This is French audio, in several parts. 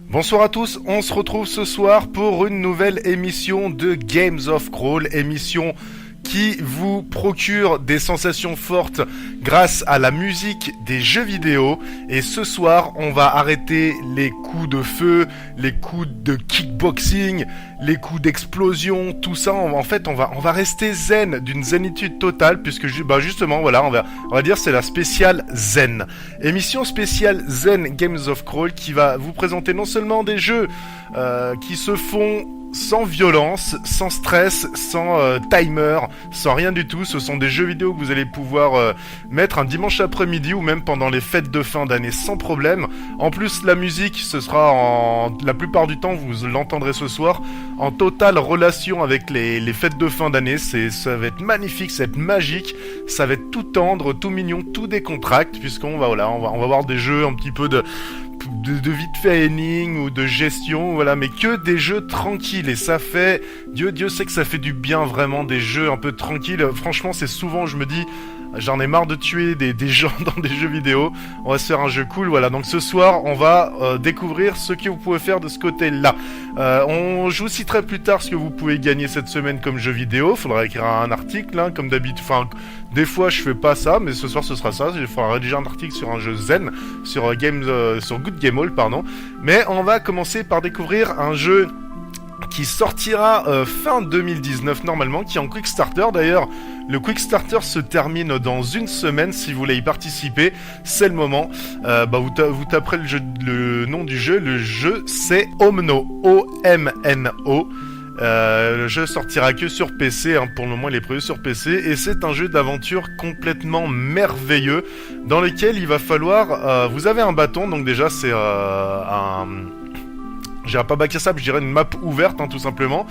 Bonsoir à tous, on se retrouve ce soir pour une nouvelle émission de Games of Crawl, émission qui vous procure des sensations fortes grâce à la musique des jeux vidéo. Et ce soir, on va arrêter les coups de feu, les coups de kickboxing, les coups d'explosion, tout ça. En fait, on va rester zen, d'une zénitude totale, puisque justement, voilà, on va dire c'est la spéciale zen. Émission spéciale zen Games of Crawl qui va vous présenter non seulement des jeux qui se font sans violence, sans stress, sans timer, sans rien du tout. Ce sont des jeux vidéo que vous allez pouvoir mettre un dimanche après-midi ou même pendant les fêtes de fin d'année sans problème. En plus, la musique, ce sera la plupart du temps, vous l'entendrez ce soir, en totale relation avec les fêtes de fin d'année. Ça va être magnifique, ça va être magique, ça va être tout tendre, tout mignon, tout décontracte, puisqu'on va voir des jeux un petit peu de vite fait énigmes ou de gestion, voilà, mais que des jeux tranquilles. Et ça fait, Dieu sait que ça fait du bien, vraiment, des jeux un peu tranquilles. Franchement, c'est souvent, je me dis, j'en ai marre de tuer des gens dans des jeux vidéo. On va se faire un jeu cool, voilà. Donc ce soir, on va découvrir ce que vous pouvez faire de ce côté-là. Je vous citerai plus tard ce que vous pouvez gagner cette semaine comme jeu vidéo. Faudra écrire un article, hein, comme d'habitude. Enfin, des fois, je fais pas ça, mais ce soir, ce sera ça. Il faudra rédiger un article sur un jeu zen, sur Good Game All, pardon. Mais on va commencer par découvrir un jeu qui sortira fin 2019 normalement, qui est en Quick Starter. D'ailleurs, le Quick Starter se termine dans une semaine. Si vous voulez y participer, c'est le moment. Vous taperez le nom du jeu. Le jeu, c'est Omno, O-M-N-O. Le jeu sortira que sur PC, hein, pour le moment il est prévu sur PC, et c'est un jeu d'aventure complètement merveilleux dans lequel il va falloir... vous avez un bâton, donc déjà c'est je dirais pas bac à sable, je dirais une map ouverte, hein, tout simplement.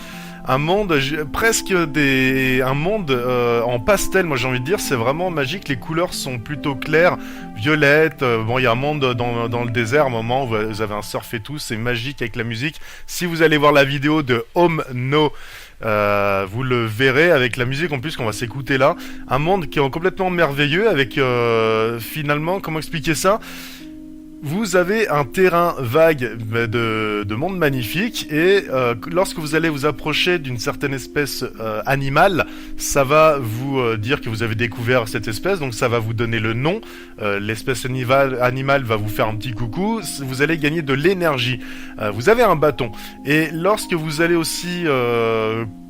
Un monde, un monde en pastel, moi j'ai envie de dire, c'est vraiment magique. Les couleurs sont plutôt claires, violettes. Bon, il y a un monde dans le désert, à un moment où vous avez un surf et tout, c'est magique avec la musique. Si vous allez voir la vidéo de Home No, vous le verrez avec la musique en plus qu'on va s'écouter là. Un monde qui est complètement merveilleux avec finalement, comment expliquer ça ? Vous avez un terrain vague de monde magnifique et lorsque vous allez vous approcher d'une certaine espèce animale, ça va vous dire que vous avez découvert cette espèce, donc ça va vous donner le nom. L'espèce animale va vous faire un petit coucou, vous allez gagner de l'énergie. Vous avez un bâton et lorsque vous allez aussi...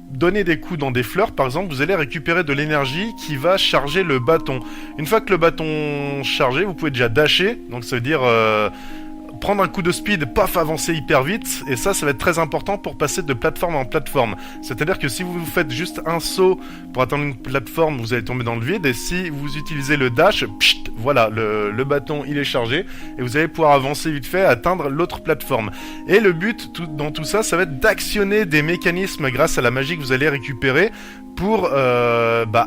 donner des coups dans des fleurs, par exemple, vous allez récupérer de l'énergie qui va charger le bâton. Une fois que le bâton chargé, vous pouvez déjà dasher, donc ça veut dire prendre un coup de speed, paf, avancer hyper vite, et ça va être très important pour passer de plateforme en plateforme. C'est-à-dire que si vous faites juste un saut pour atteindre une plateforme, vous allez tomber dans le vide, et si vous utilisez le dash, voilà, le bâton il est chargé, et vous allez pouvoir avancer vite fait, atteindre l'autre plateforme. Et le but dans tout ça, ça va être d'actionner des mécanismes grâce à la magie que vous allez récupérer pour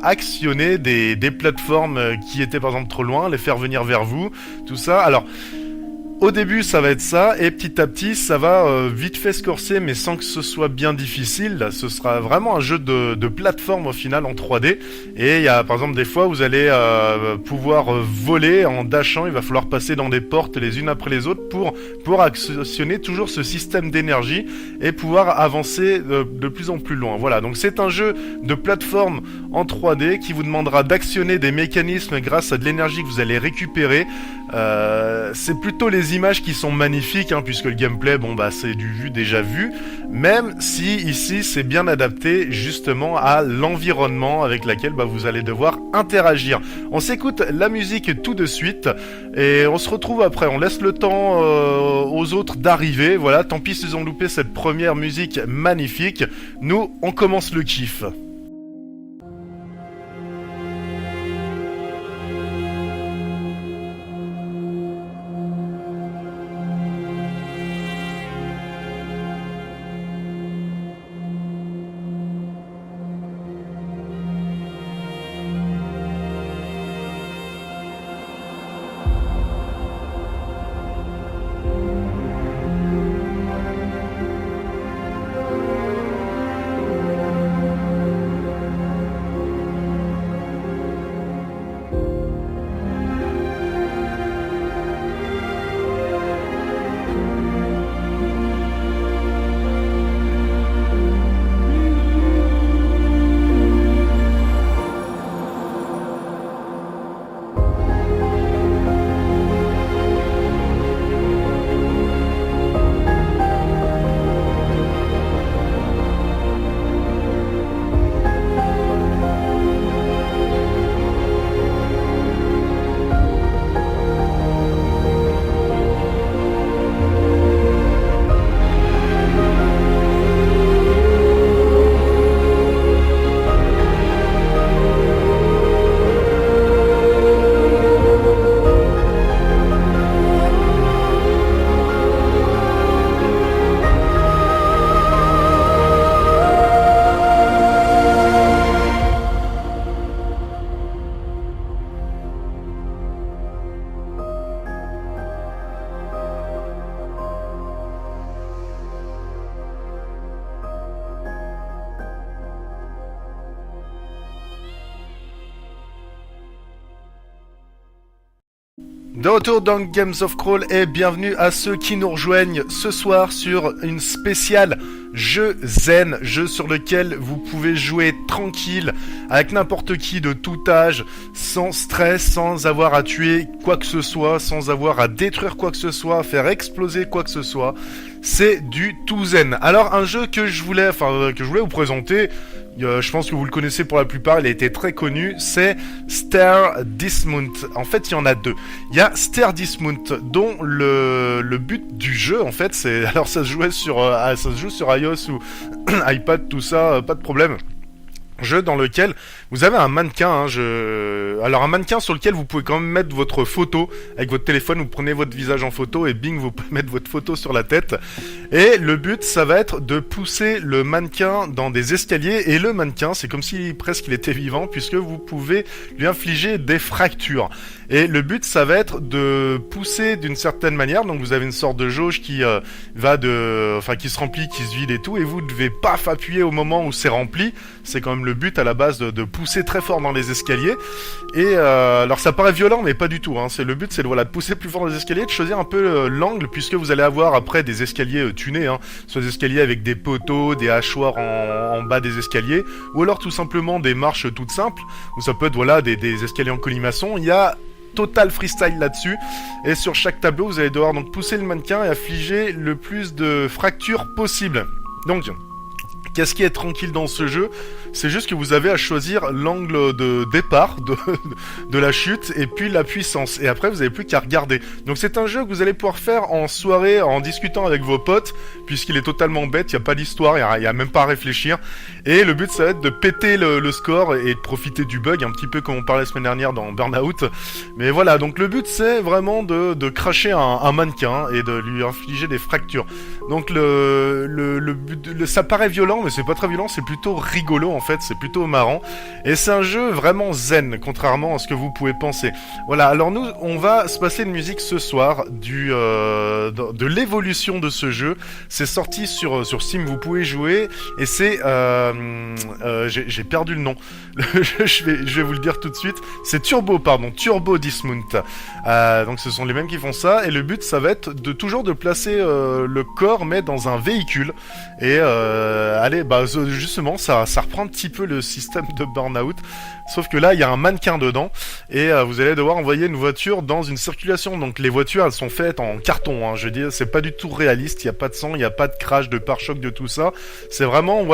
actionner des plateformes qui étaient par exemple trop loin, les faire venir vers vous, tout ça. Alors, au début, ça va être ça, et petit à petit, ça va vite fait se corser, mais sans que ce soit bien difficile. Ce sera vraiment un jeu de plateforme au final en 3D. Et il y a, par exemple, des fois, vous allez pouvoir voler en dashant. Il va falloir passer dans des portes les unes après les autres pour actionner toujours ce système d'énergie et pouvoir avancer de plus en plus loin. Voilà, donc c'est un jeu de plateforme en 3D qui vous demandera d'actionner des mécanismes grâce à de l'énergie que vous allez récupérer. C'est plutôt les images qui sont magnifiques, hein, puisque le gameplay, c'est du vu déjà vu, même si ici c'est bien adapté justement à l'environnement avec laquelle vous allez devoir interagir. On s'écoute la musique tout de suite et on se retrouve après. On laisse le temps aux autres d'arriver. Voilà, tant pis s'ils ont loupé cette première musique magnifique. Nous, on commence le kiff. De retour dans Games of Crawl et bienvenue à ceux qui nous rejoignent ce soir sur une spéciale jeu zen, jeu sur lequel vous pouvez jouer tranquille avec n'importe qui de tout âge, sans stress, sans avoir à tuer quoi que ce soit, sans avoir à détruire quoi que ce soit, à faire exploser quoi que ce soit. C'est du tout zen. Alors un jeu que je voulais vous présenter, je pense que vous le connaissez pour la plupart, il a été très connu, c'est Stair Dismount. En fait, il y en a deux. Il y a Stair Dismount, dont le but du jeu, en fait, c'est... Alors, ça se joue sur iOS ou iPad, tout ça, pas de problème. Jeu dans lequel vous avez un mannequin, alors un mannequin sur lequel vous pouvez quand même mettre votre photo avec votre téléphone, vous prenez votre visage en photo et bing, vous pouvez mettre votre photo sur la tête. Et le but, ça va être de pousser le mannequin dans des escaliers, et le mannequin, c'est comme si presque il était vivant, puisque vous pouvez lui infliger des fractures. Et le but, ça va être de pousser d'une certaine manière, donc vous avez une sorte de jauge qui qui se remplit, qui se vide et tout, et vous devez paf appuyer au moment où c'est rempli. C'est quand même le but à la base de pousser très fort dans les escaliers. Et alors ça paraît violent, mais pas du tout. Le but, c'est de pousser plus fort dans les escaliers, de choisir un peu l'angle, puisque vous allez avoir après des escaliers tunés, soit des escaliers avec des poteaux, des hachoirs en bas des escaliers, ou alors tout simplement des marches toutes simples, ou ça peut être des escaliers en colimaçon. Il y a total freestyle là-dessus, et sur chaque tableau vous allez devoir donc pousser le mannequin et affliger le plus de fractures possible. Donc qu'est-ce qui est tranquille dans ce jeu? C'est juste que vous avez à choisir l'angle de départ de la chute et puis la puissance. Et après, vous n'avez plus qu'à regarder. Donc c'est un jeu que vous allez pouvoir faire en soirée, en discutant avec vos potes, puisqu'il est totalement bête, il n'y a pas d'histoire, il n'y a même pas à réfléchir. Et le but, ça va être de péter le score et de profiter du bug, un petit peu comme on parlait la semaine dernière dans Burnout. Mais voilà, donc le but, c'est vraiment de cracher un mannequin et de lui infliger des fractures. Donc le but, ça paraît violent, mais c'est pas très violent, c'est plutôt rigolo en fait, c'est plutôt marrant. Et c'est un jeu vraiment zen, contrairement à ce que vous pouvez penser. Voilà, alors nous, on va se passer une musique ce soir de l'évolution de ce jeu. C'est sorti sur Steam, vous pouvez jouer, et c'est... j'ai perdu le nom. je vais vous le dire tout de suite. C'est Turbo Dismount. Donc ce sont les mêmes qui font ça, et le but, ça va être toujours de placer le corps, mais dans un véhicule. Et justement, ça reprend un petit peu le système de Burnout, sauf que là, il y a un mannequin dedans, et vous allez devoir envoyer une voiture dans une circulation. Donc les voitures, elles sont faites en carton, je veux dire, c'est pas du tout réaliste, il n'y a pas de sang, il n'y a pas de crash, de pare-choc, de tout ça. C'est vraiment,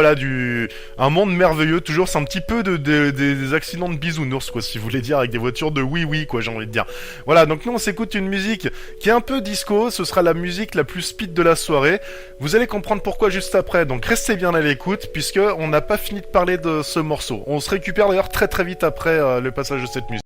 un monde merveilleux, toujours, c'est un petit peu des accidents de bisounours, quoi, si vous voulez dire, avec des voitures de oui-oui, quoi, j'ai envie de dire. Voilà, donc nous, on s'écoute une musique qui est un peu disco, ce sera la musique la plus speed de la soirée. Vous allez comprendre pourquoi juste après, donc restez bien à l'écoute, puisque on n'a pas fini de parler de ce morceau. On se récupère d'ailleurs très très vite après le passage de cette musique.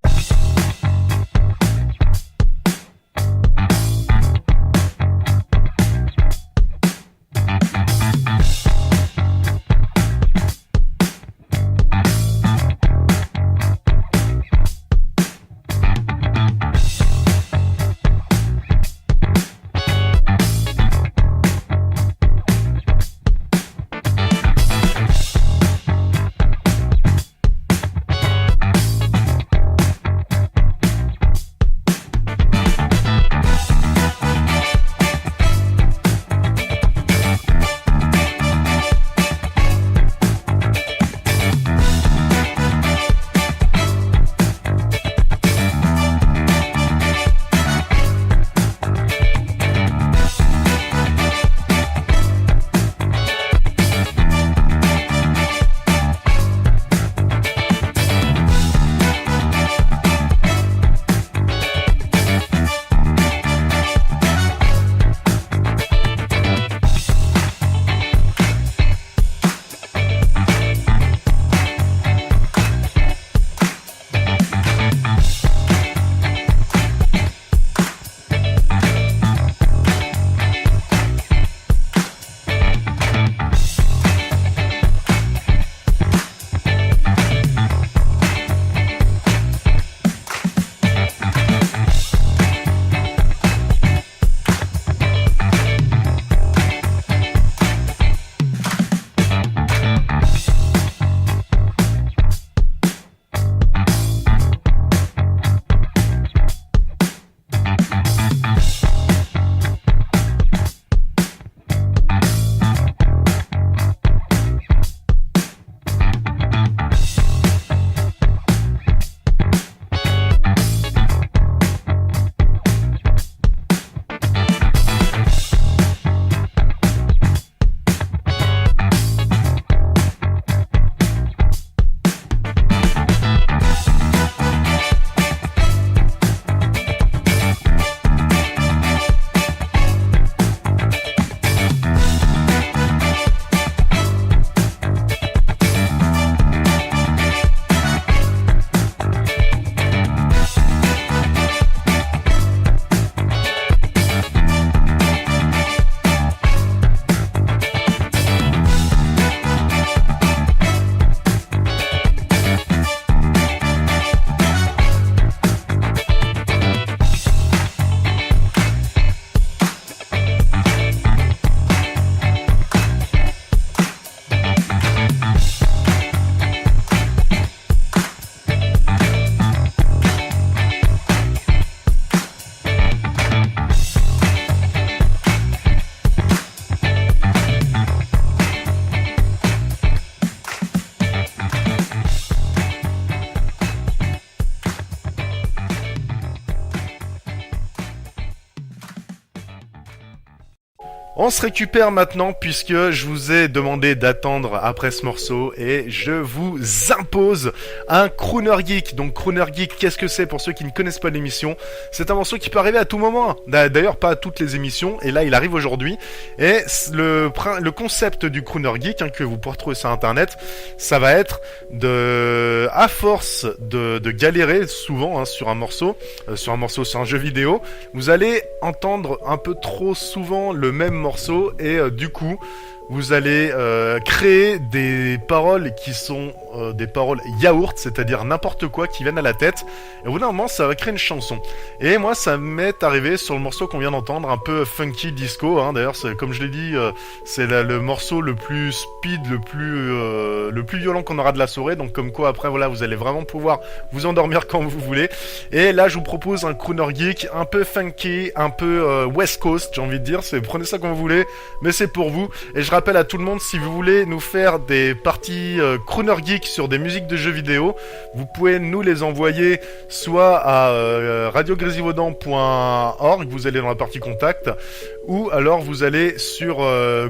On se récupère maintenant puisque je vous ai demandé d'attendre après ce morceau et je vous impose un Crooner Geek. Donc Crooner Geek, qu'est-ce que c'est pour ceux qui ne connaissent pas l'émission? C'est un morceau qui peut arriver à tout moment. D'ailleurs pas à toutes les émissions et là il arrive aujourd'hui. Et le concept du Crooner Geek que vous pourrez trouver sur internet, ça va être à force de galérer souvent sur un morceau, sur un jeu vidéo, vous allez entendre un peu trop souvent le même morceau et du coup vous allez créer des paroles qui sont des paroles yaourt, c'est-à-dire n'importe quoi qui viennent à la tête. Et au bout d'un moment, ça va créer une chanson. Et moi, ça m'est arrivé sur le morceau qu'on vient d'entendre, un peu funky disco. D'ailleurs, comme je l'ai dit, c'est le morceau le plus speed, le plus violent qu'on aura de la soirée. Donc comme quoi, après, voilà, vous allez vraiment pouvoir vous endormir quand vous voulez. Et là, je vous propose un Crooner Geek un peu funky, un peu West Coast, j'ai envie de dire. Prenez ça comme vous voulez, mais c'est pour vous. Et je rappelle à tout le monde, si vous voulez nous faire des parties Crooner Geek sur des musiques de jeux vidéo, vous pouvez nous les envoyer soit à radiogrisivaudan.org, vous allez dans la partie contact, ou alors vous allez sur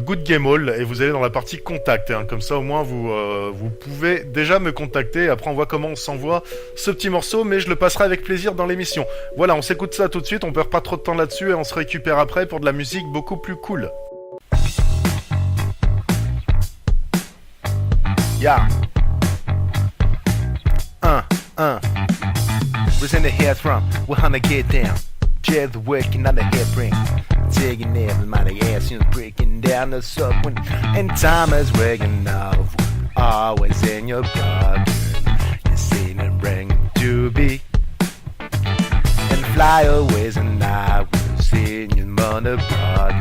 Good Game All et vous allez dans la partie contact. Comme ça au moins vous pouvez déjà me contacter. Après on voit comment on s'envoie ce petit morceau, mais je le passerai avec plaisir dans l'émission. Voilà, on s'écoute ça tout de suite, on perd pas trop de temps là-dessus et on se récupère après pour de la musique beaucoup plus cool. Yeah. What's in the head from? We're gonna get down. Just working on the headbring. Taking everybody ass and breaking down the subway. And time is waking up. Always in your pocket. You see the ring to be. And fly away and I will see your mother body.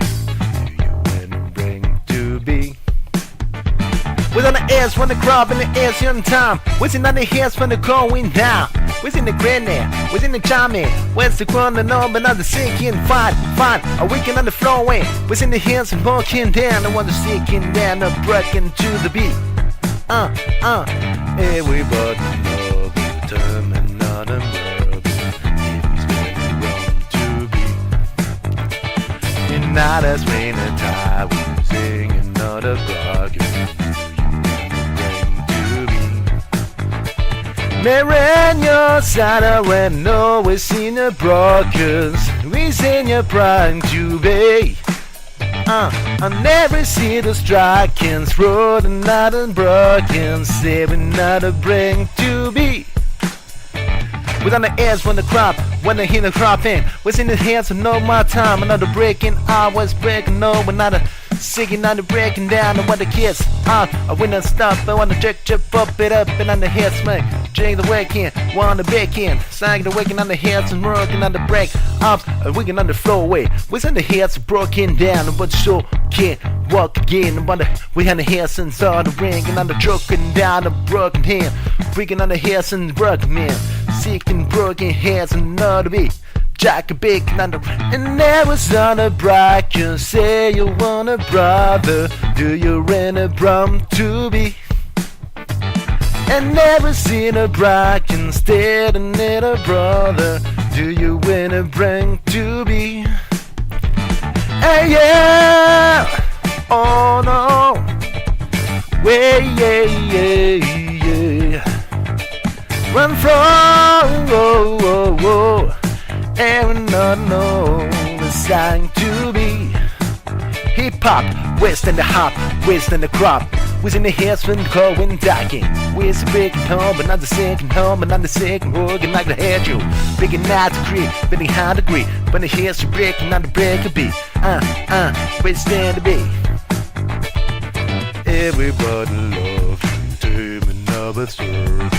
Do you win the ring to be? We're on the ass from the crop and the ass on time. We're in the heads from the going down. We're in the granite, we're in the jamming. Where's the corner number, not the sinking fine. A weekend on the floor, we're in the hands and walking down. I want to sinking down, a breaking to the beat. Everybody know the term and not a verb. It's very wrong to be. And now that's rain and tide, we're singing another broken. Marrying your side, I ran always in the brokers. We sing your prime to be. I never see the strikings, road and not unbroken, saving not a bring to be. We're on the edge when the crop, when they hit the crop in. We're in the hands of no more time, another breaking, I was breaking, no, we're not a singing on the breaking down and what the kids I win and stop, I wanna check up it up and on the head smack. Drink the weekend, one on the back end. Sang the waking on the heads and working on the break ups, wigging on the floor away. We're in the heads broken down, but sure can't walk again. We on the heads and saw the ring and on the choking down the broken hand. Freaking on the heads and broken man. Sick and broken heads and another beat. Jack a big number, and there was on a bright. You say you want a brother, do you rent a brum to be? And never seen a bright instead of need a brother, do you win a bring to be? Hey yeah, oh no, way yeah. Run from, oh. And not know the sign to be. Hip hop, west and the hop, west and the crop. Was in the heads when going docking. We's a breaking home, but not the second home, but not the second working like the head you. Breaking out the creek, bending high degree. When the heads are breaking on the break a beat. Where's stand to be? Everybody loves you, turn another story.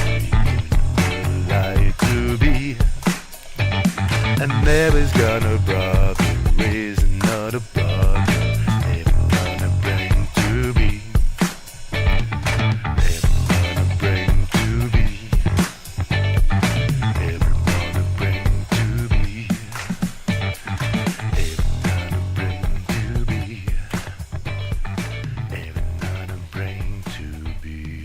Like to be. And never's gonna bother, raise another bother. Never gonna bring to be. Never gonna bring to be. Never gonna bring to be. Never gonna bring to be. Never gonna bring to be.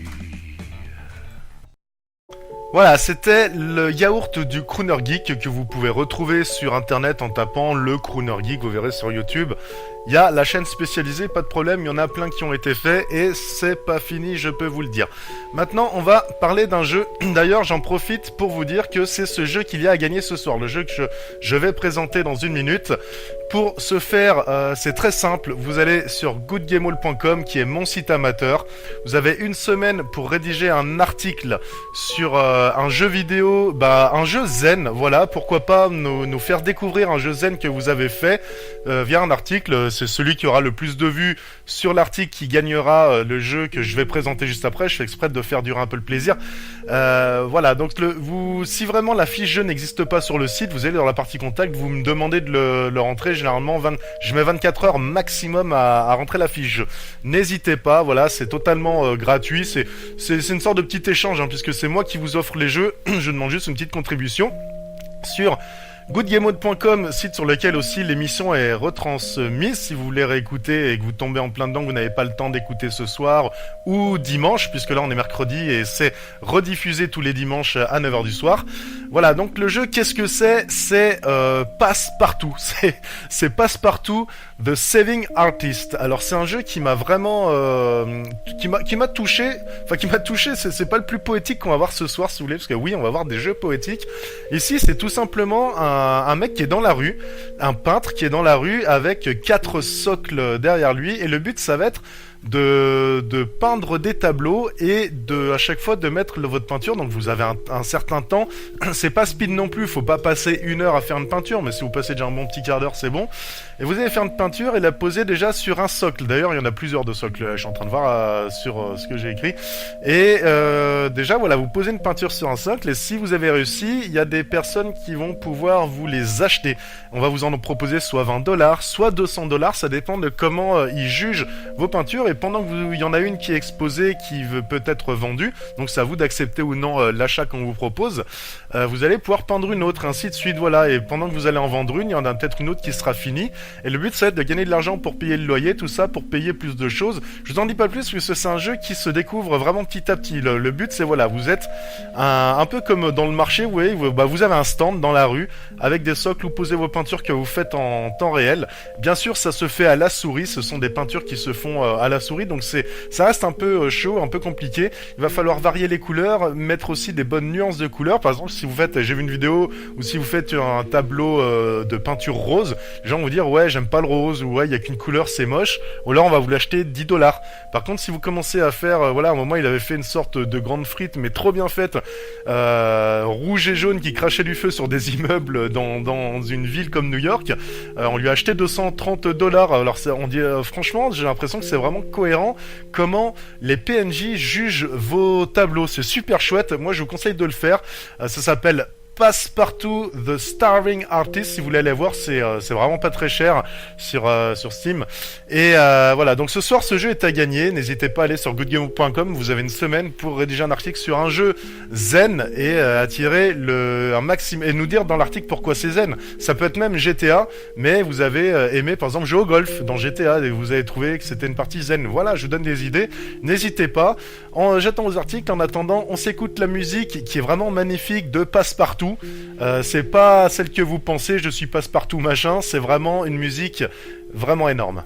Voilà, c'était le yaourt du Crooner Geek que vous pouvez retrouver sur internet en tapant le Crooner Geek, vous verrez sur YouTube. il y a la chaîne spécialisée, pas de problème, il y en a plein qui ont été faits et c'est pas fini, je peux vous le dire. Maintenant, on va parler d'un jeu. D'ailleurs, j'en profite pour vous dire que c'est ce jeu qu'il y a à gagner ce soir, le jeu que je vais présenter dans une minute. Pour ce faire, c'est très simple. Vous allez sur goodgameall.com qui est mon site amateur. Vous avez une semaine pour rédiger un article sur un jeu vidéo, un jeu zen. Voilà, pourquoi pas nous faire découvrir un jeu zen que vous avez fait via un article. C'est celui qui aura le plus de vues sur l'article qui gagnera le jeu que je vais présenter juste après. Je fais exprès de faire durer un peu le plaisir. Voilà, donc si vraiment la fiche jeu n'existe pas sur le site, vous allez dans la partie contact, vous me demandez de le rentrer. Généralement, je mets 24 heures maximum à rentrer la fiche jeu. N'hésitez pas, voilà, c'est totalement gratuit. C'est une sorte de petit échange, hein, puisque c'est moi qui vous offre les jeux. Je demande juste une petite contribution sur goodgamemode.com, site sur lequel aussi l'émission est retransmise. Si vous voulez réécouter et que vous tombez en plein dedans, que vous n'avez pas le temps d'écouter ce soir ou dimanche, puisque là on est mercredi et c'est rediffusé tous les dimanches à 9h du soir. Voilà, donc le jeu, qu'est-ce que c'est? C'est Passe-Partout. C'est Passe-Partout The Saving Artist. Alors c'est un jeu qui m'a vraiment qui m'a touché. Enfin qui m'a touché, c'est pas le plus poétique qu'on va voir ce soir si vous voulez, parce que oui, on va voir des jeux poétiques. Ici, c'est tout simplement un mec qui est dans la rue, un peintre qui est dans la rue avec 4 socles derrière lui, et le but ça va être de peindre des tableaux et à chaque fois de mettre votre peinture. Donc vous avez un certain temps, c'est pas speed non plus, faut pas passer 1 heure à faire une peinture, mais si vous passez déjà un bon petit quart d'heure c'est bon. Et vous allez faire une peinture et la poser déjà sur un socle. D'ailleurs il y en a plusieurs de socles, je suis en train de voir sur ce que j'ai écrit. Et déjà voilà, vous posez une peinture sur un socle, et si vous avez réussi, il y a des personnes qui vont pouvoir vous les acheter. On va vous en proposer soit 20$, soit 200$, ça dépend de comment ils jugent vos peintures. Et pendant que il y en a une qui est exposée, qui veut peut-être vendue, donc c'est à vous d'accepter ou non l'achat qu'on vous propose, vous allez pouvoir peindre une autre, ainsi de suite, voilà. Et pendant que vous allez en vendre une, il y en a peut-être une autre qui sera finie. Et le but, ça va être de gagner de l'argent pour payer le loyer, tout ça, pour payer plus de choses. Je vous en dis pas plus, parce que c'est un jeu qui se découvre vraiment petit à petit. Le but, c'est voilà, vous êtes un peu comme dans le marché, vous voyez, vous avez un stand dans la rue, avec des socles où posez vos peintures que vous faites en temps réel. Bien sûr, ça se fait à la souris, ce sont des peintures qui se font à la souris, donc ça reste un peu chaud, un peu compliqué. Il va falloir varier les couleurs, mettre aussi des bonnes nuances de couleurs. Par exemple, si vous faites, j'ai vu une vidéo où si vous faites un tableau de peinture rose, les gens vont vous dire ouais, j'aime pas le rose, ou ouais, il y a qu'une couleur, c'est moche, ou là on va vous l'acheter 10$. Par contre, si vous commencez à faire, voilà, à un moment il avait fait une sorte de grande frite, mais trop bien faite, rouge et jaune, qui crachait du feu sur des immeubles dans une ville comme New York, on lui a acheté 230$. Alors on dit, franchement, j'ai l'impression que c'est vraiment cohérent comment les PNJ jugent vos tableaux. C'est super chouette, moi je vous conseille de le faire. Ça s'appelle Passe-Partout The Starving Artist. Si vous voulez aller voir, c'est vraiment pas très cher sur Steam. Et voilà, donc ce soir ce jeu est à gagner. N'hésitez pas à aller sur goodgame.com. Vous avez une semaine pour rédiger un article sur un jeu zen et attirer un maximum, et nous dire dans l'article pourquoi c'est zen. Ça peut être même GTA, mais vous avez aimé par exemple jouer au golf dans GTA et vous avez trouvé que c'était une partie zen. Voilà, je vous donne des idées. N'hésitez pas. J'attends vos articles. En attendant, on s'écoute la musique qui est vraiment magnifique de Passe-Partout. C'est pas celle que vous pensez, je suis passe-partout machin, c'est vraiment une musique vraiment énorme.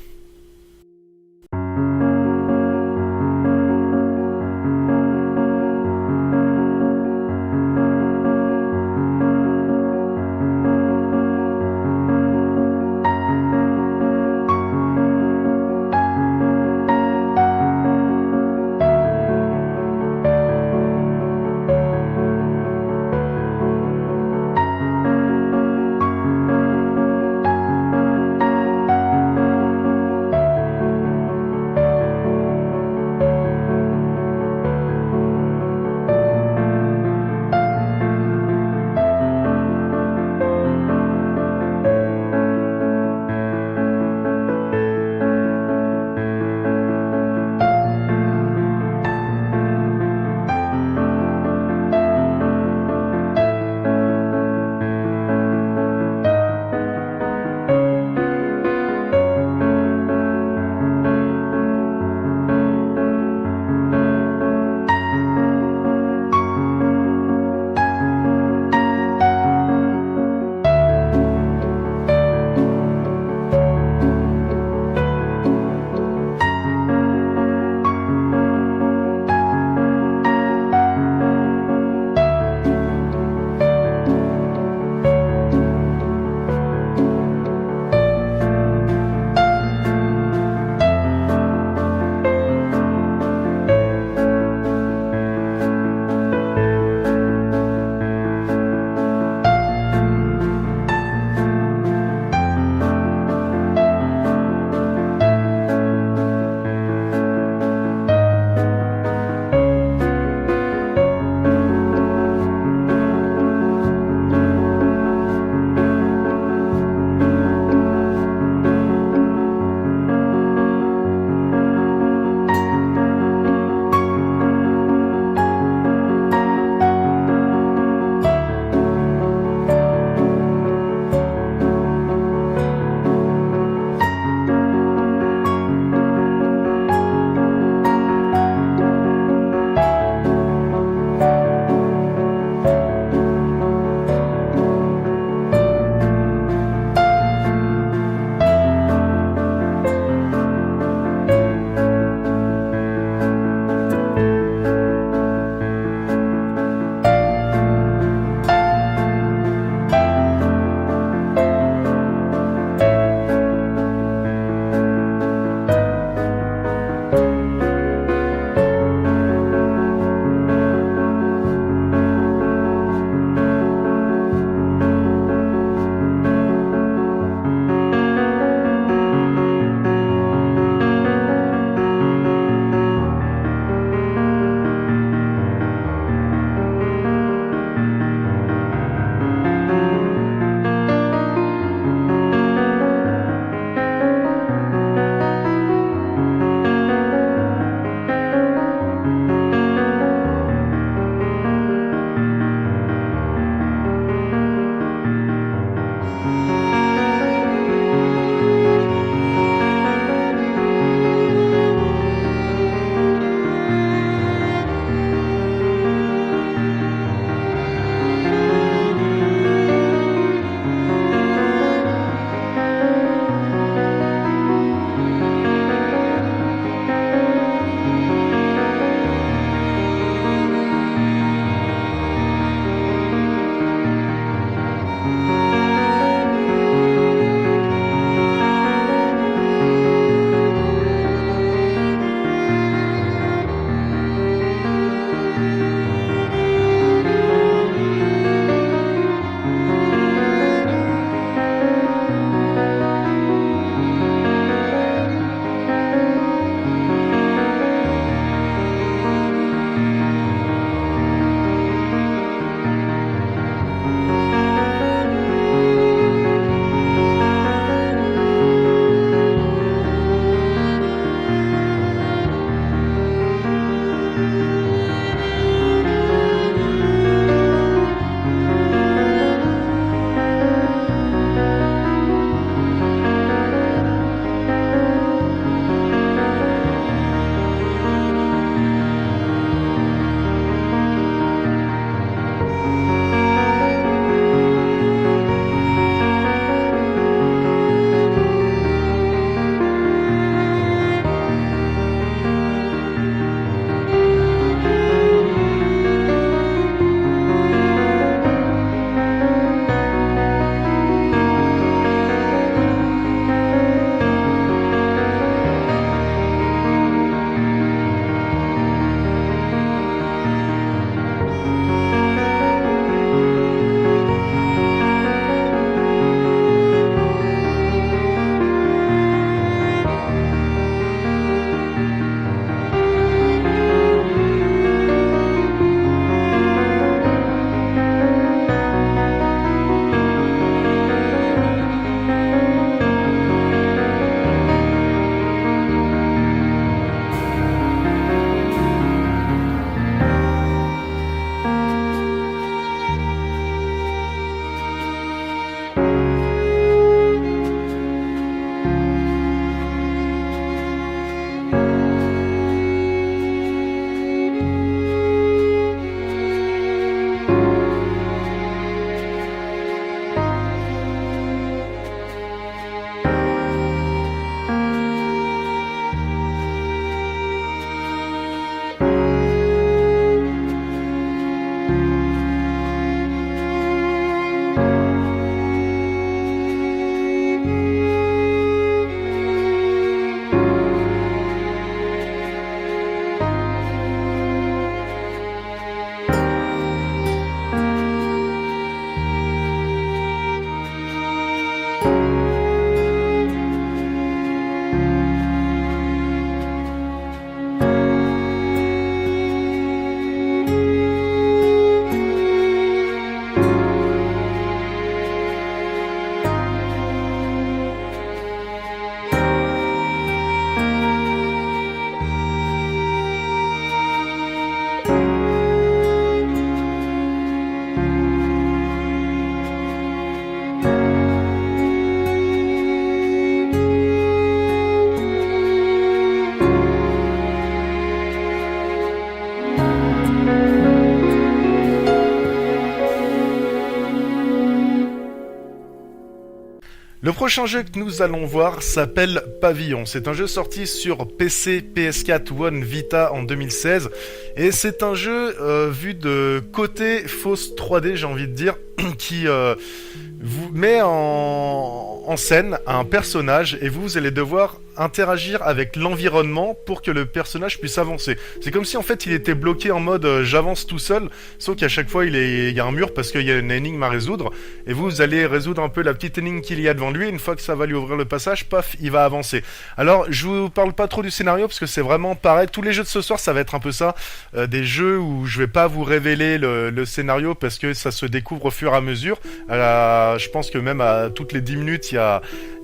Le prochain jeu que nous allons voir s'appelle Pavillon. C'est un jeu sorti sur PC, PS4, One, Vita en 2016. Et c'est un jeu vu de côté fausse 3D, j'ai envie de dire, qui vous met en scène un personnage et vous allez devoir interagir avec l'environnement pour que le personnage puisse avancer. C'est comme si en fait il était bloqué en mode j'avance tout seul, sauf qu'à chaque fois il y a un mur parce qu'il y a une énigme à résoudre et vous allez résoudre un peu la petite énigme qu'il y a devant lui. Une fois que ça va lui ouvrir le passage, paf, il va avancer. Alors je vous parle pas trop du scénario parce que c'est vraiment pareil. Tous les jeux de ce soir ça va être un peu ça, des jeux où je vais pas vous révéler le scénario parce que ça se découvre au fur et à mesure. Je pense que même à toutes les 10 minutes il y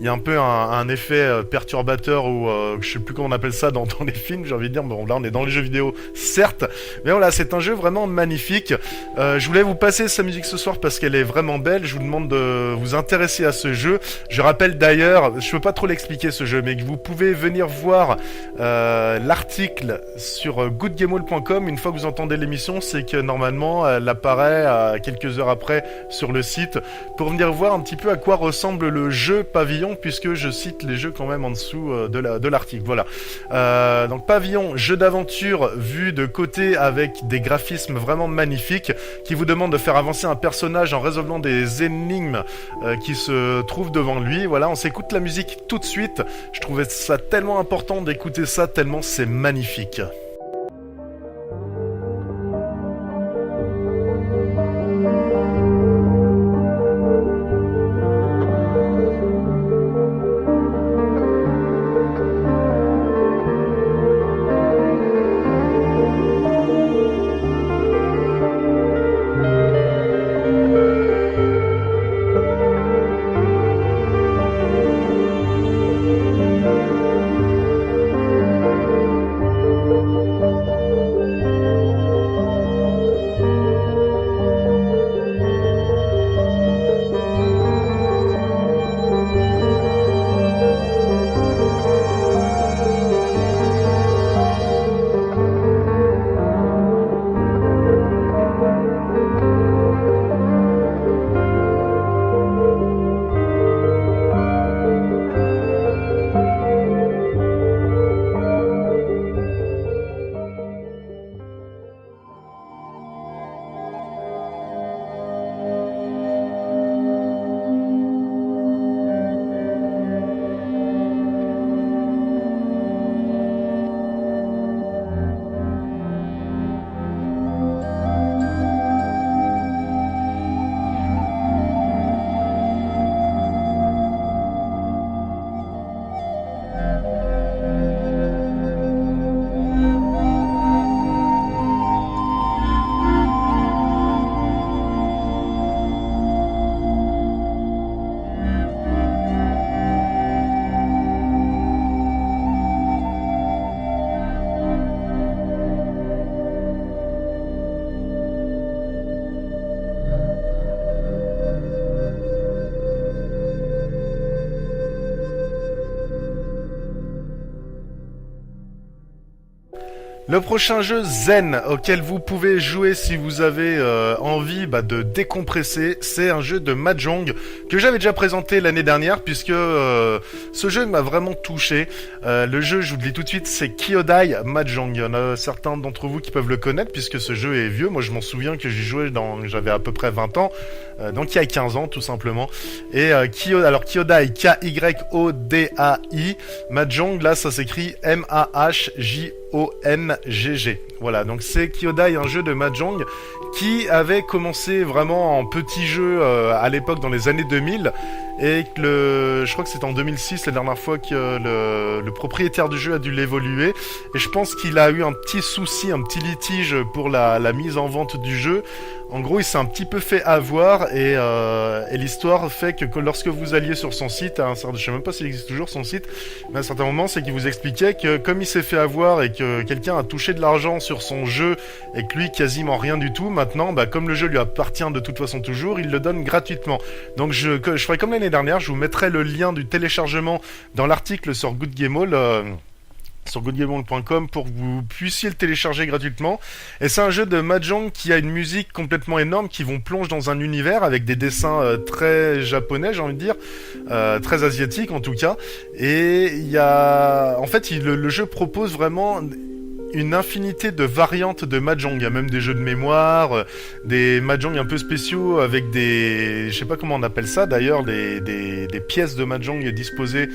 a un peu un effet perturbateur ou je sais plus comment on appelle ça dans les films, j'ai envie de dire. Bon, là on est dans les jeux vidéo certes, mais voilà, c'est un jeu vraiment magnifique. Je voulais vous passer sa musique ce soir parce qu'elle est vraiment belle. Je vous demande de vous intéresser à ce jeu. Je rappelle d'ailleurs, je peux pas trop l'expliquer ce jeu, mais que vous pouvez venir voir l'article sur goodgamehall.com. Une fois que vous entendez l'émission, c'est que normalement elle apparaît quelques heures après sur le site pour venir voir un petit peu à quoi ressemble le jeu Pavillon, puisque je cite les jeux quand même en dessous de l'article. Voilà. Donc Pavillon, jeu d'aventure vu de côté avec des graphismes vraiment magnifiques qui vous demande de faire avancer un personnage en résolvant des énigmes qui se trouvent devant lui. Voilà, on s'écoute la musique tout de suite. Je trouvais ça tellement important d'écouter ça, tellement c'est magnifique. Le prochain jeu Zen auquel vous pouvez jouer si vous avez envie de décompresser, c'est un jeu de Mahjong que j'avais déjà présenté l'année dernière puisque ce jeu m'a vraiment touché. Le jeu, je vous le dis tout de suite, c'est Kyodai Mahjong. Il y en a certains d'entre vous qui peuvent le connaître puisque ce jeu est vieux. Moi je m'en souviens que j'y jouais j'avais à peu près 20 ans, donc il y a 15 ans tout simplement. Et Kyodai, Kyodai, Mahjong, là ça s'écrit MAHJONGG. Voilà, donc c'est Kyodai, un jeu de Mahjong qui avait commencé vraiment en petit jeu à l'époque dans les années 2000 et que je crois que c'était en 2006 la dernière fois que le propriétaire du jeu a dû l'évoluer et je pense qu'il a eu un petit souci, un petit litige pour la mise en vente du jeu. En gros, il s'est un petit peu fait avoir et l'histoire fait que lorsque vous alliez sur son site, je sais même pas s'il existe toujours son site, mais à un certain moment, c'est qu'il vous expliquait que comme il s'est fait avoir et que quelqu'un a touché de l'argent sur son jeu et que lui quasiment rien du tout, maintenant, comme le jeu lui appartient de toute façon toujours, il le donne gratuitement. Donc je ferai comme l'année dernière, je vous mettrai le lien du téléchargement dans l'article sur Good Game Hall. sur goodgameworld.com pour que vous puissiez le télécharger gratuitement. Et c'est un jeu de Mahjong qui a une musique complètement énorme, qui vous plonge dans un univers avec des dessins très japonais, j'ai envie de dire, très asiatiques en tout cas. Et il y a, en fait, le jeu propose vraiment une infinité de variantes de Mahjong. Il y a même des jeux de mémoire, des Mahjong un peu spéciaux avec des... Je sais pas comment on appelle ça d'ailleurs, des pièces de Mahjong disposées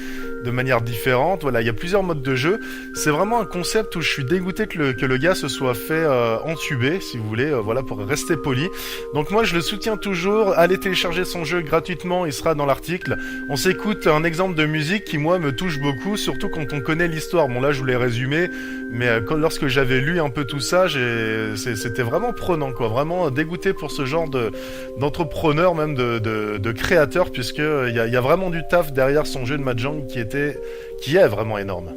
de manière différente. Voilà, il y a plusieurs modes de jeu. C'est vraiment un concept où je suis dégoûté que le gars se soit fait entuber, si vous voulez, voilà, pour rester poli. Donc moi, je le soutiens toujours. Allez télécharger son jeu gratuitement, il sera dans l'article. On s'écoute un exemple de musique qui, moi, me touche beaucoup, surtout quand on connaît l'histoire. Bon, là, je vous l'ai résumé, mais lorsque j'avais lu un peu tout ça, c'était vraiment prenant, quoi. Vraiment dégoûté pour ce genre d'entrepreneur, même de créateur, puisque il y a vraiment du taf derrière son jeu de Mahjong qui est vraiment énorme.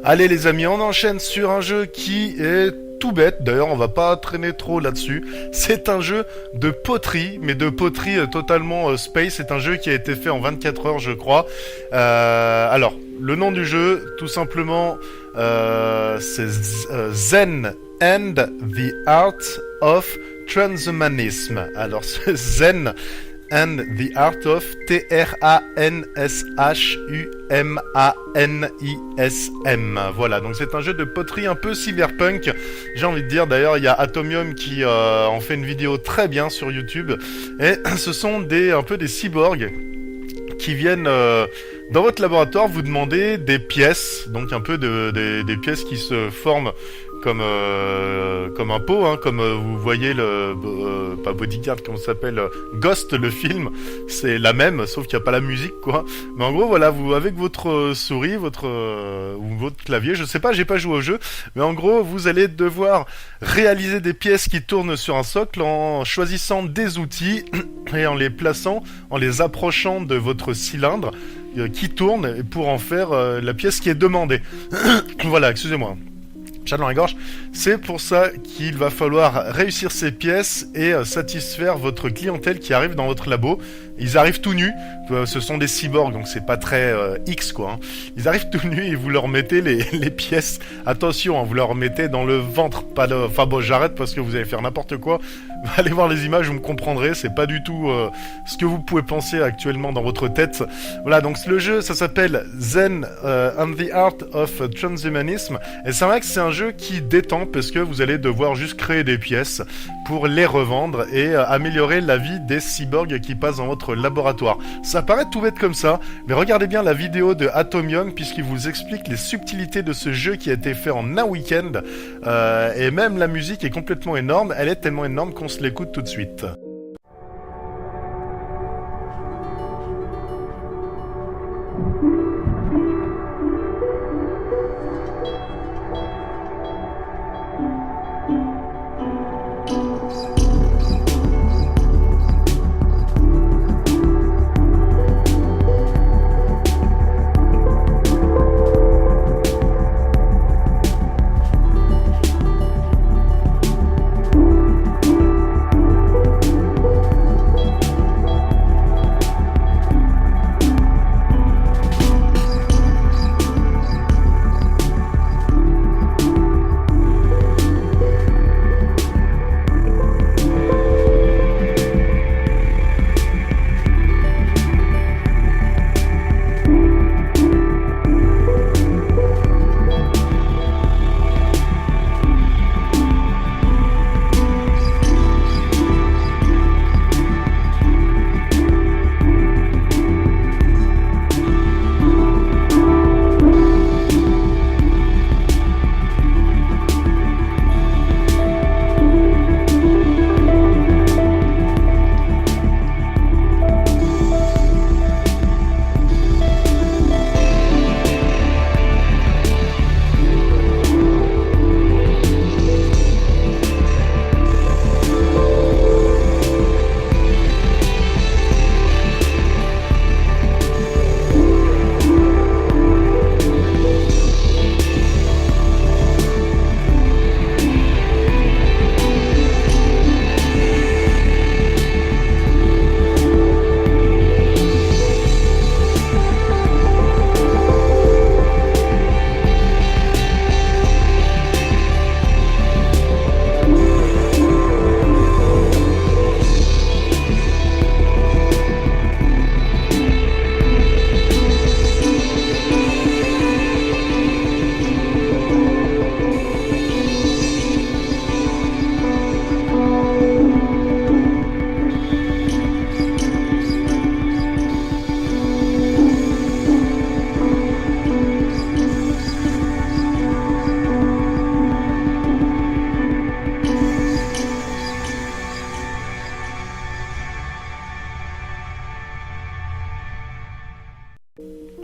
Allez les amis, on enchaîne sur un jeu qui est tout bête, d'ailleurs on va pas traîner trop là-dessus. C'est un jeu de poterie, mais de poterie totalement space. C'est un jeu qui a été fait en 24 heures je crois. Alors, le nom du jeu, tout simplement, c'est Zen and the Art of Transhumanism. Alors, Zen and the Art of Transhumanism. Voilà, donc c'est un jeu de poterie un peu cyberpunk, j'ai envie de dire. D'ailleurs, il y a Atomium qui en fait une vidéo très bien sur YouTube. Et ce sont un peu des cyborgs qui viennent dans votre laboratoire vous demander des pièces, donc un peu des pièces qui se forment comme un pot, hein, comme vous voyez pas Bodyguard, comment ça s'appelle, Ghost, le film, c'est la même, sauf qu'il n'y a pas la musique, quoi. Mais en gros, voilà, vous avec votre souris, ou votre clavier, je sais pas, j'ai pas joué au jeu, mais en gros, vous allez devoir réaliser des pièces qui tournent sur un socle en choisissant des outils et en les plaçant, en les approchant de votre cylindre qui tourne pour en faire la pièce qui est demandée. Voilà, excusez-moi. Chat dans la gorge. C'est pour ça qu'il va falloir réussir ces pièces et satisfaire votre clientèle qui arrive dans votre labo. Ils arrivent tout nus, ce sont des cyborgs, donc c'est pas très X quoi. Hein. Ils arrivent tout nus et vous leur mettez les pièces. Attention, hein, vous leur mettez dans le ventre, pas de... Enfin bon, j'arrête parce que vous allez faire n'importe quoi. Allez voir les images, vous me comprendrez, c'est pas du tout ce que vous pouvez penser actuellement dans votre tête. Voilà, donc le jeu, ça s'appelle Zen and the Art of Transhumanism, et c'est vrai que c'est un jeu qui détend parce que vous allez devoir juste créer des pièces pour les revendre et améliorer la vie des cyborgs qui passent dans votre laboratoire. Ça paraît tout bête comme ça, mais regardez bien la vidéo de Atomium puisqu'il vous explique les subtilités de ce jeu qui a été fait en un week-end, et même la musique est complètement énorme, elle est tellement énorme qu'on se l'écoute tout de suite.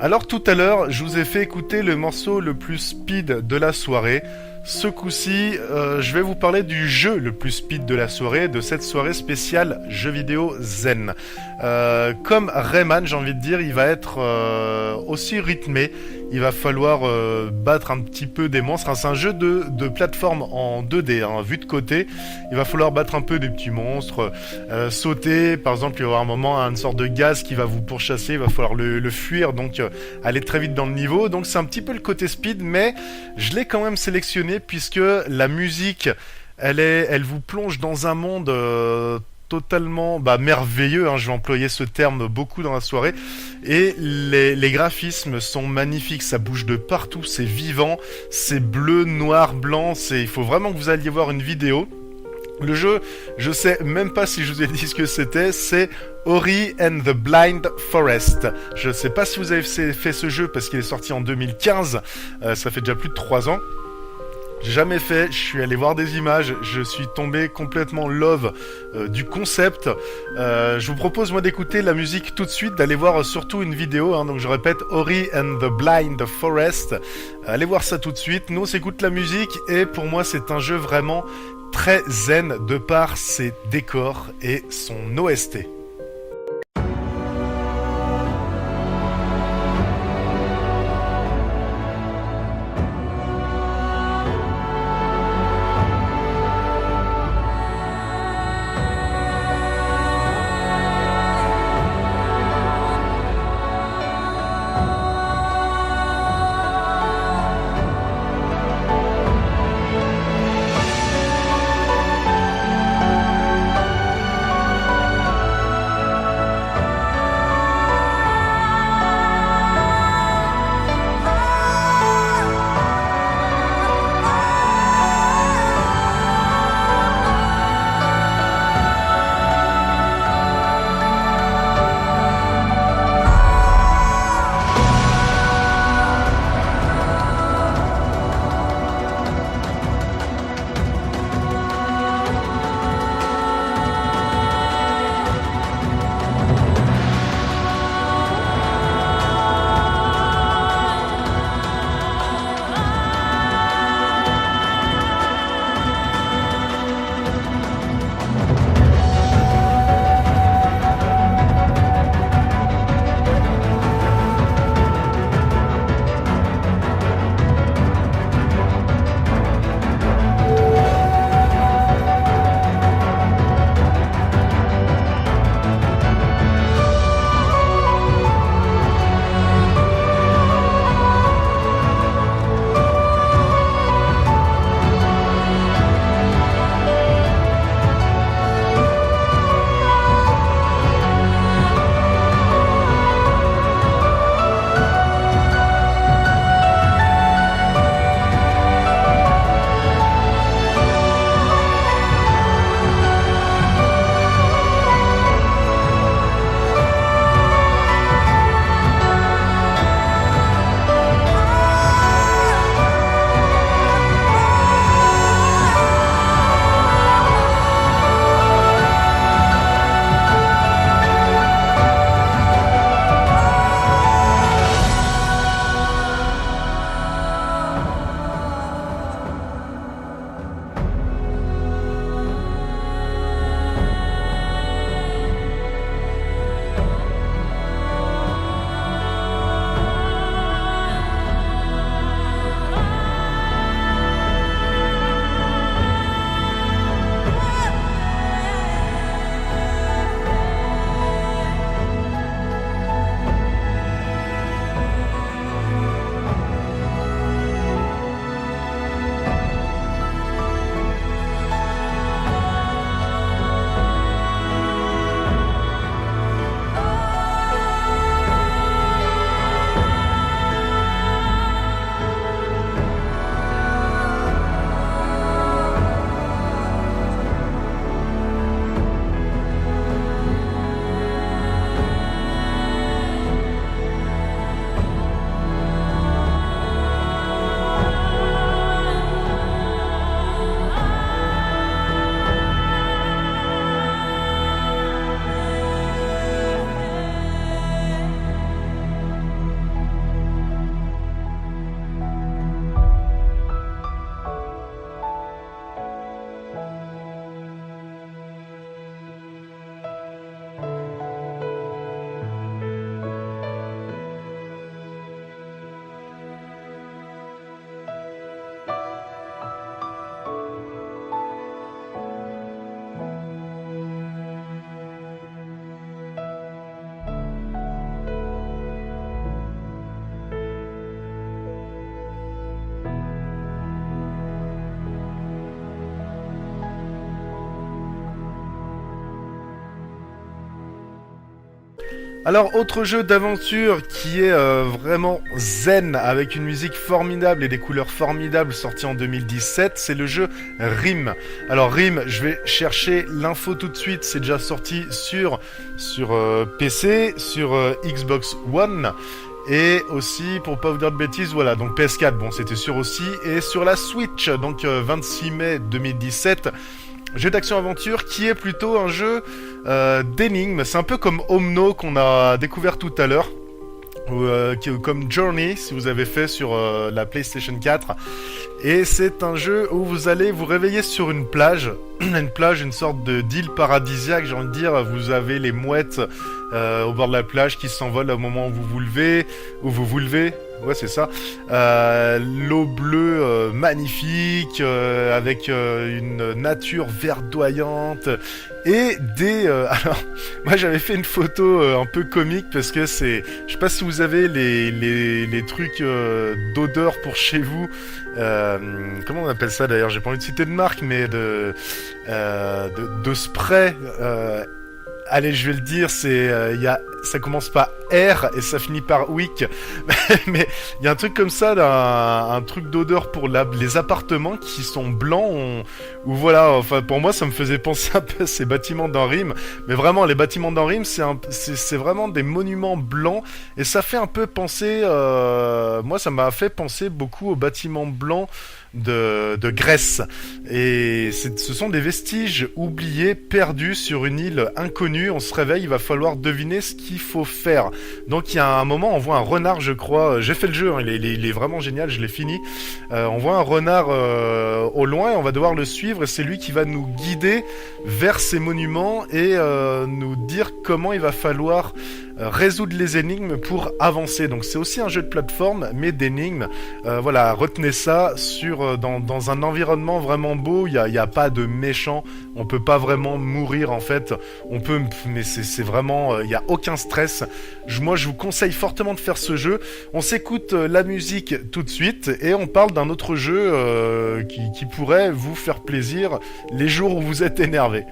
Alors tout à l'heure, je vous ai fait écouter le morceau le plus speed de la soirée. Ce coup-ci, je vais vous parler du jeu le plus speed de la soirée, de cette soirée spéciale jeux vidéo Zen. Comme Rayman, j'ai envie de dire, il va être aussi rythmé. Il va falloir battre un petit peu des monstres. C'est un jeu de plateforme en 2D, vu de côté. Il va falloir battre un peu des petits monstres, sauter. Par exemple, il va y avoir un moment, une sorte de gaz qui va vous pourchasser. Il va falloir le fuir, donc aller très vite dans le niveau. Donc c'est un petit peu le côté speed, mais je l'ai quand même sélectionné puisque la musique, elle vous plonge dans un monde totalement merveilleux, je vais employer ce terme beaucoup dans la soirée, et les graphismes sont magnifiques, ça bouge de partout, c'est vivant, c'est bleu, noir, blanc, il faut vraiment que vous alliez voir une vidéo. Le jeu, je sais même pas si je vous ai dit ce que c'était, c'est Ori and the Blind Forest. Je sais pas si vous avez fait ce jeu parce qu'il est sorti en 2015, ça fait déjà plus de 3 ans. J'ai jamais fait, je suis allé voir des images, je suis tombé complètement love du concept. Je vous propose moi d'écouter la musique tout de suite, d'aller voir surtout une vidéo, donc je répète, Ori and the Blind Forest. Allez voir ça tout de suite, nous on s'écoute la musique et pour moi c'est un jeu vraiment très zen de par ses décors et son OST. Alors, autre jeu d'aventure qui est vraiment zen, avec une musique formidable et des couleurs formidables, sorti en 2017, c'est le jeu Rim. Alors Rim, je vais chercher l'info tout de suite, c'est déjà sorti sur PC, sur Xbox One, et aussi, pour pas vous dire de bêtises, voilà, donc PS4, bon c'était sûr aussi, et sur la Switch, donc 26 mai 2017, jeu d'action-aventure qui est plutôt un jeu d'énigmes. C'est un peu comme Omno qu'on a découvert tout à l'heure. Comme Journey, si vous avez fait sur la PlayStation 4. Et c'est un jeu où vous allez vous réveiller sur une plage. Une plage, une sorte d'île paradisiaque, j'ai envie de dire. Vous avez les mouettes au bord de la plage qui s'envolent au moment où vous vous levez. Ouais, c'est ça. L'eau bleue magnifique, avec une nature verdoyante et des... alors, moi j'avais fait une photo un peu comique parce que c'est... Je sais pas si vous avez les trucs d'odeur pour chez vous. Comment on appelle ça d'ailleurs? J'ai pas envie de citer de marque, mais de spray. Allez, je vais le dire, ça commence par R et ça finit par Wick. Mais il y a un truc comme ça, un truc d'odeur pour les appartements qui sont blancs. Ou voilà, enfin pour moi ça me faisait penser un peu à ces bâtiments dans Rim. Mais vraiment, les bâtiments dans Rim, c'est vraiment des monuments blancs. Et ça fait un peu penser... moi ça m'a fait penser beaucoup aux bâtiments blancs de Grèce. Et ce sont des vestiges oubliés, perdus sur une île inconnue. On se réveille, il va falloir deviner ce qu'il faut faire. Donc il y a un moment, on voit un renard, je crois. J'ai fait le jeu, hein, il est vraiment génial, je l'ai fini. On voit un renard au loin et on va devoir le suivre. Et c'est lui qui va nous guider vers ces monuments et nous dire comment il va falloir résoudre les énigmes pour avancer. Donc c'est aussi un jeu de plateforme, mais d'énigmes. Voilà, retenez ça dans un environnement vraiment beau. Il y a pas de méchants. On peut pas vraiment mourir en fait. On peut, mais c'est vraiment, il y a aucun stress. Moi, je vous conseille fortement de faire ce jeu. On s'écoute la musique tout de suite et on parle d'un autre jeu qui pourrait vous faire plaisir les jours où vous êtes énervé.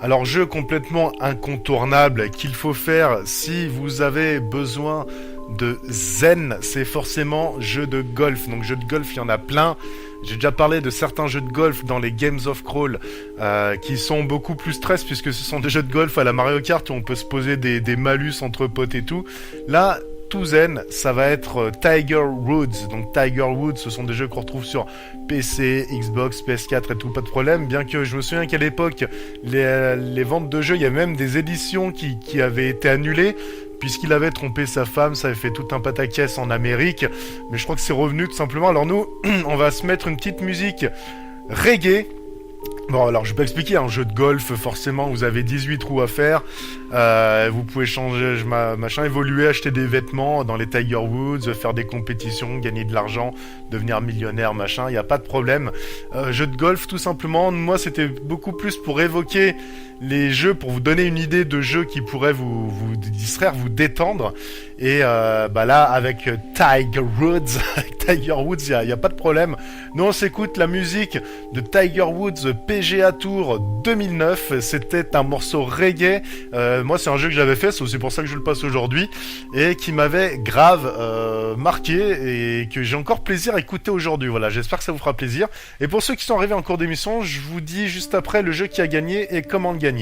Alors, jeu complètement incontournable qu'il faut faire si vous avez besoin de zen, c'est forcément jeu de golf. Donc, jeu de golf, il y en a plein. J'ai déjà parlé de certains jeux de golf dans les Games of Crawl qui sont beaucoup plus stress puisque ce sont des jeux de golf à la Mario Kart où on peut se poser des malus entre potes et tout. Là, tout zen, ça va être Tiger Woods. Donc Tiger Woods, ce sont des jeux qu'on retrouve sur PC, Xbox, PS4 et tout, pas de problème. Bien que je me souviens qu'à l'époque, les ventes de jeux, il y avait même des éditions qui avaient été annulées puisqu'il avait trompé sa femme, ça avait fait tout un pataquès en Amérique, mais je crois que c'est revenu tout simplement. Alors nous, on va se mettre une petite musique reggae. Bon, alors je peux expliquer, un jeu de golf, forcément, vous avez 18 trous à faire, vous pouvez changer, machin, évoluer, acheter des vêtements dans les Tiger Woods, faire des compétitions, gagner de l'argent, devenir millionnaire, machin, il n'y a pas de problème. Jeu de golf, tout simplement, moi c'était beaucoup plus pour évoquer les jeux, pour vous donner une idée de jeux qui pourraient vous distraire, vous détendre, et bah là, avec Tiger Woods, Tiger Woods, il n'y a pas de problème. Nous on s'écoute la musique de Tiger Woods PGA Tour 2009, c'était un morceau reggae, moi c'est un jeu que j'avais fait, c'est aussi pour ça que je le passe aujourd'hui, et qui m'avait grave marqué, et que j'ai encore plaisir à écouter aujourd'hui, voilà, j'espère que ça vous fera plaisir. Et pour ceux qui sont arrivés en cours d'émission, je vous dis juste après le jeu qui a gagné et comment le gagner.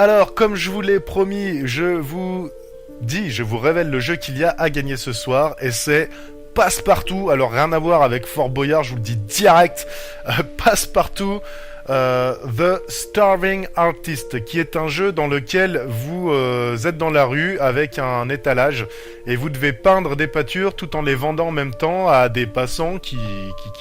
Alors, comme je vous l'ai promis, je vous révèle le jeu qu'il y a à gagner ce soir, et c'est Passepartout. Alors, rien à voir avec Fort Boyard, je vous le dis direct. Passepartout, The Starving Artist, qui est un jeu dans lequel vous êtes dans la rue avec un étalage et vous devez peindre des peintures tout en les vendant en même temps à des passants qui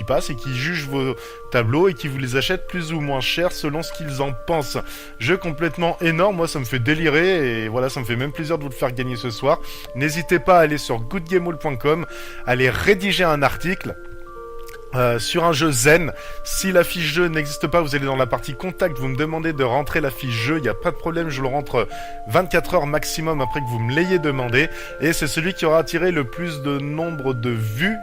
passent et qui jugent vos tableaux et qui vous les achètent plus ou moins cher selon ce qu'ils en pensent. Jeu complètement énorme, moi ça me fait délirer et voilà, ça me fait même plaisir de vous le faire gagner ce soir. N'hésitez pas à aller sur goodgamehall.com, aller rédiger un article sur un jeu zen. Si la fiche jeu n'existe pas, vous allez dans la partie contact, vous me demandez de rentrer la fiche jeu, il n'y a pas de problème, je le rentre 24 heures maximum après que vous me l'ayez demandé, et c'est celui qui aura attiré le plus de nombre de vues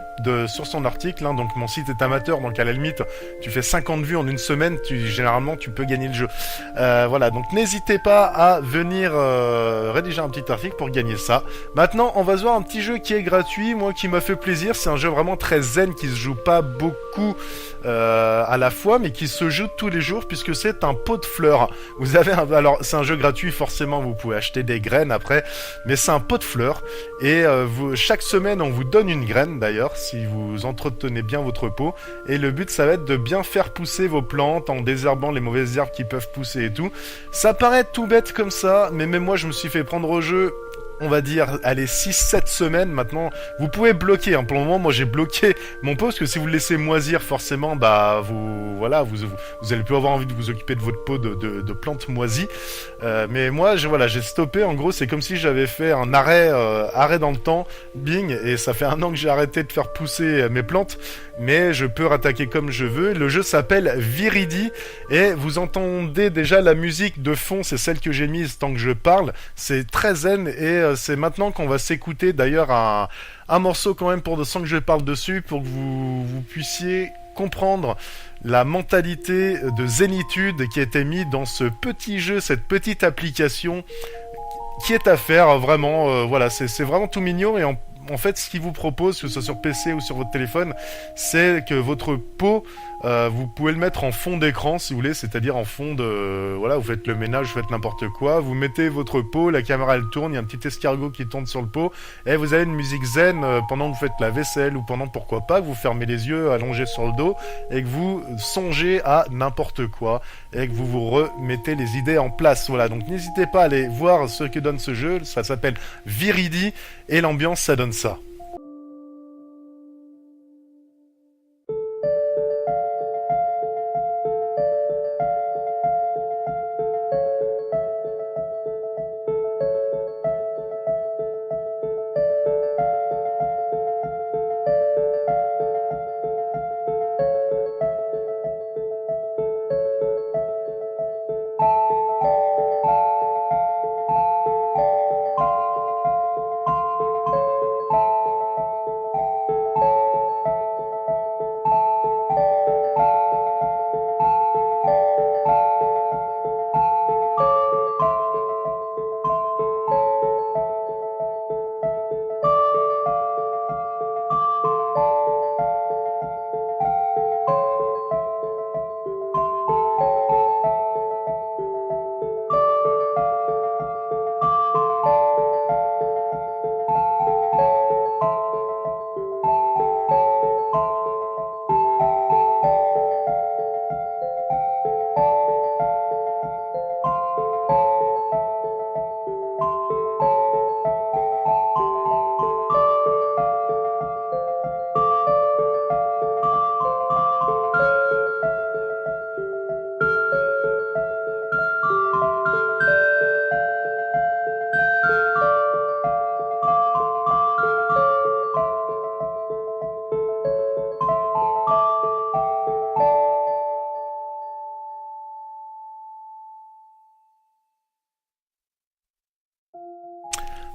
sur son article, hein. Donc mon site est amateur, donc à la limite tu fais 50 vues en une semaine, généralement tu peux gagner le jeu. Voilà, donc n'hésitez pas à venir rédiger un petit article pour gagner ça. Maintenant on va se voir un petit jeu qui est gratuit, moi qui m'a fait plaisir, c'est un jeu vraiment très zen qui se joue pas beaucoup à la fois, mais qui se joue tous les jours puisque c'est un pot de fleurs. Vous avez alors c'est un jeu gratuit, forcément vous pouvez acheter des graines après, mais c'est un pot de fleurs et chaque semaine on vous donne une graine d'ailleurs si vous entretenez bien votre pot, et le but ça va être de bien faire pousser vos plantes en désherbant les mauvaises herbes qui peuvent pousser et tout. Ça paraît tout bête comme ça, mais même moi je me suis fait prendre au jeu, on va dire, allez, 6-7 semaines maintenant. Vous pouvez bloquer, hein. Pour le moment, moi j'ai bloqué mon pot, parce que si vous le laissez moisir, forcément, bah, vous allez plus avoir envie de vous occuper de votre pot de plantes moisies. Mais moi, j'ai stoppé. En gros, c'est comme si j'avais fait un arrêt dans le temps, bing, et ça fait 1 an que j'ai arrêté de faire pousser mes plantes, mais je peux rattaquer comme je veux. Le jeu s'appelle Viridi, et vous entendez déjà la musique de fond, c'est celle que j'ai mise tant que je parle. C'est très zen, et c'est maintenant qu'on va s'écouter d'ailleurs un morceau quand même sans que je parle dessus, pour que vous puissiez comprendre la mentalité de zénitude qui a été mise dans ce petit jeu, cette petite application qui est à faire vraiment. Voilà, c'est vraiment tout mignon, et en fait, ce qu'il vous propose, que ce soit sur PC ou sur votre téléphone, c'est que votre pot, vous pouvez le mettre en fond d'écran si vous voulez, c'est-à-dire en fond de... Voilà, vous faites le ménage, vous faites n'importe quoi, vous mettez votre pot, la caméra elle tourne, il y a un petit escargot qui tourne sur le pot, et vous avez une musique zen pendant que vous faites la vaisselle, ou pendant, pourquoi pas, que vous fermez les yeux allongés sur le dos, et que vous songez à n'importe quoi, et que vous remettez les idées en place. Voilà, donc n'hésitez pas à aller voir ce que donne ce jeu, ça s'appelle Viridi, et l'ambiance ça donne ça.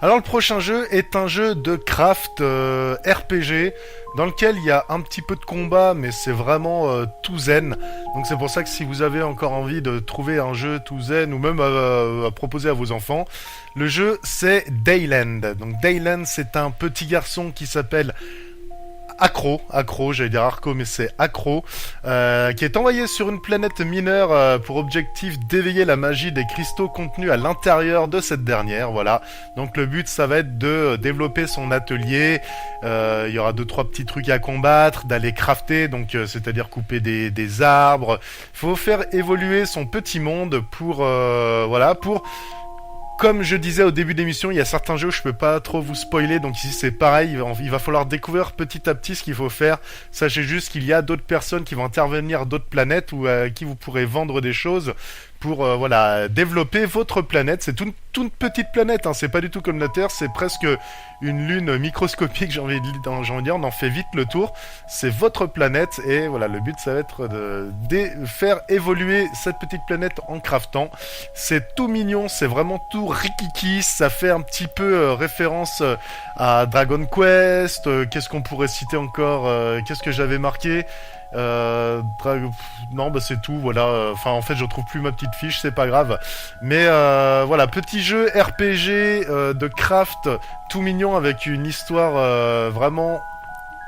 Alors le prochain jeu est un jeu de craft RPG dans lequel il y a un petit peu de combat, mais c'est vraiment tout zen. Donc c'est pour ça que si vous avez encore envie de trouver un jeu tout zen, ou même à proposer à vos enfants, le jeu c'est Dayland. Donc Dayland, c'est un petit garçon qui s'appelle j'allais dire Arco, mais c'est Acro, qui est envoyé sur une planète mineure pour objectif d'éveiller la magie des cristaux contenus à l'intérieur de cette dernière. Voilà. Donc le but, ça va être de développer son atelier. Il y aura 2-3 petits trucs à combattre, d'aller crafter, donc c'est-à-dire couper des arbres. Il faut faire évoluer son petit monde pour voilà, pour comme je disais au début de l'émission, il y a certains jeux où je peux pas trop vous spoiler, donc ici c'est pareil, il va falloir découvrir petit à petit ce qu'il faut faire. Sachez juste qu'il y a d'autres personnes qui vont intervenir d'autres planètes ou à qui vous pourrez vendre des choses pour voilà, développer votre planète. C'est toute petite planète, hein. C'est pas du tout comme la Terre, c'est presque une lune microscopique, j'ai envie de dire, on en fait vite le tour. C'est votre planète et voilà, le but ça va être de faire évoluer cette petite planète en craftant. C'est tout mignon, c'est vraiment tout rikiki, ça fait un petit peu référence à Dragon Quest. Qu'est-ce qu'on pourrait citer encore, qu'est-ce que j'avais marqué, non, bah c'est tout, voilà. Enfin, en fait, je retrouve plus ma petite fiche, c'est pas grave. Mais voilà, petit jeu RPG de craft, tout mignon avec une histoire vraiment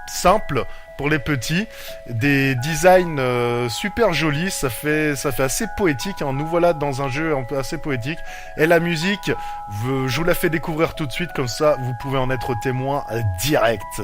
simple pour les petits, des designs super jolis, ça fait assez poétique, hein. Nous voilà dans un jeu un peu assez poétique, et la musique, je vous la fais découvrir tout de suite, comme ça vous pouvez en être témoin direct.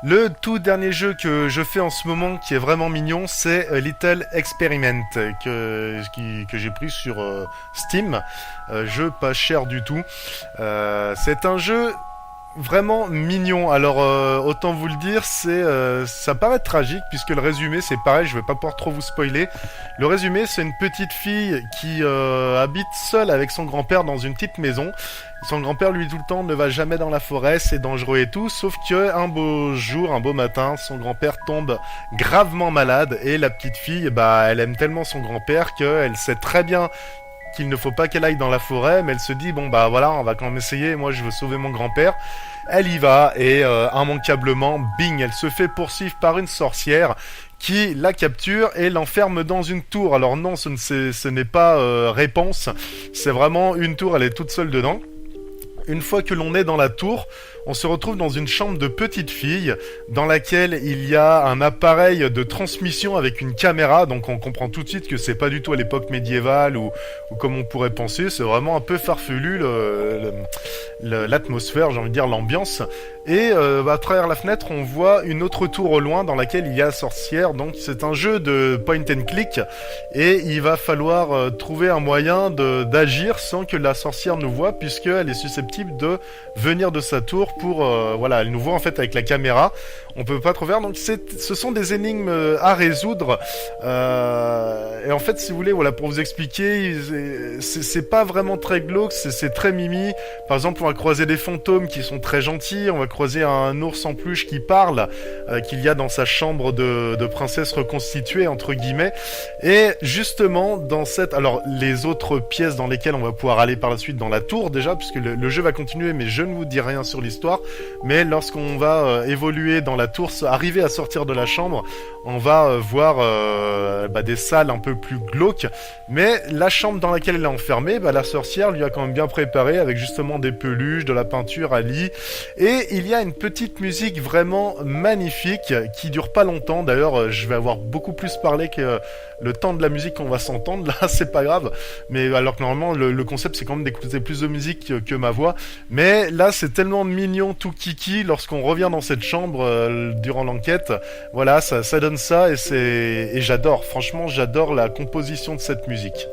Le tout dernier jeu que je fais en ce moment qui est vraiment mignon, c'est Little Experiment que j'ai pris sur Steam. Jeu pas cher du tout. C'est un jeu vraiment mignon. Alors autant vous le dire, ça paraît tragique puisque le résumé c'est pareil, je vais pas pouvoir trop vous spoiler. Le résumé, c'est une petite fille qui habite seule avec son grand-père dans une petite maison. Son grand-père lui tout le temps ne va jamais dans la forêt, c'est dangereux et tout, sauf que un beau jour, un beau matin, son grand-père tombe gravement malade et la petite fille, elle aime tellement son grand-père qu'elle sait très bien qu'il ne faut pas qu'elle aille dans la forêt, mais elle se dit bon voilà, on va quand même essayer, moi je veux sauver mon grand-père. Elle y va et immanquablement, bing, elle se fait poursuivre par une sorcière qui la capture et l'enferme dans une tour. Alors non, ce n'est pas Réponse, c'est vraiment une tour, elle est toute seule dedans. Une fois que l'on est dans la tour, on se retrouve dans une chambre de petite fille dans laquelle il y a un appareil de transmission avec une caméra, donc on comprend tout de suite que c'est pas du tout à l'époque médiévale ou comme on pourrait penser, c'est vraiment un peu farfelu l'atmosphère, j'ai envie de dire l'ambiance. Et à travers la fenêtre, on voit une autre tour au loin dans laquelle il y a la sorcière, donc c'est un jeu de point and click et il va falloir trouver un moyen d'agir sans que la sorcière nous voie puisqu'elle est susceptible de venir de sa tour pour elle nous voit en fait avec la caméra, on peut pas trop faire, donc ce sont des énigmes à résoudre et en fait si vous voulez pour vous expliquer, c'est pas vraiment très glauque, c'est très mimi. Par exemple, on va croiser des fantômes qui sont très gentils, on va croiser un ours en peluche qui parle qu'il y a dans sa chambre de princesse reconstituée entre guillemets, et justement dans les autres pièces dans lesquelles on va pouvoir aller par la suite dans la tour déjà, puisque le jeu va continuer, mais je ne vous dis rien sur l'histoire, mais lorsqu'on va évoluer dans la tour, arriver à sortir de la chambre, on va voir des salles un peu plus glauques, mais la chambre dans laquelle elle est enfermée, la sorcière lui a quand même bien préparé avec justement des peluches, de la peinture à lit, et il y a une petite musique vraiment magnifique qui dure pas longtemps. D'ailleurs, je vais avoir beaucoup plus parlé que le temps de la musique qu'on va s'entendre, là c'est pas grave, mais alors que normalement le concept c'est quand même d'écouter plus de musique que ma voix, mais là c'est tellement mignon, tout kiki, lorsqu'on revient dans cette chambre durant l'enquête, voilà, ça donne ça, et j'adore, franchement j'adore la composition de cette musique.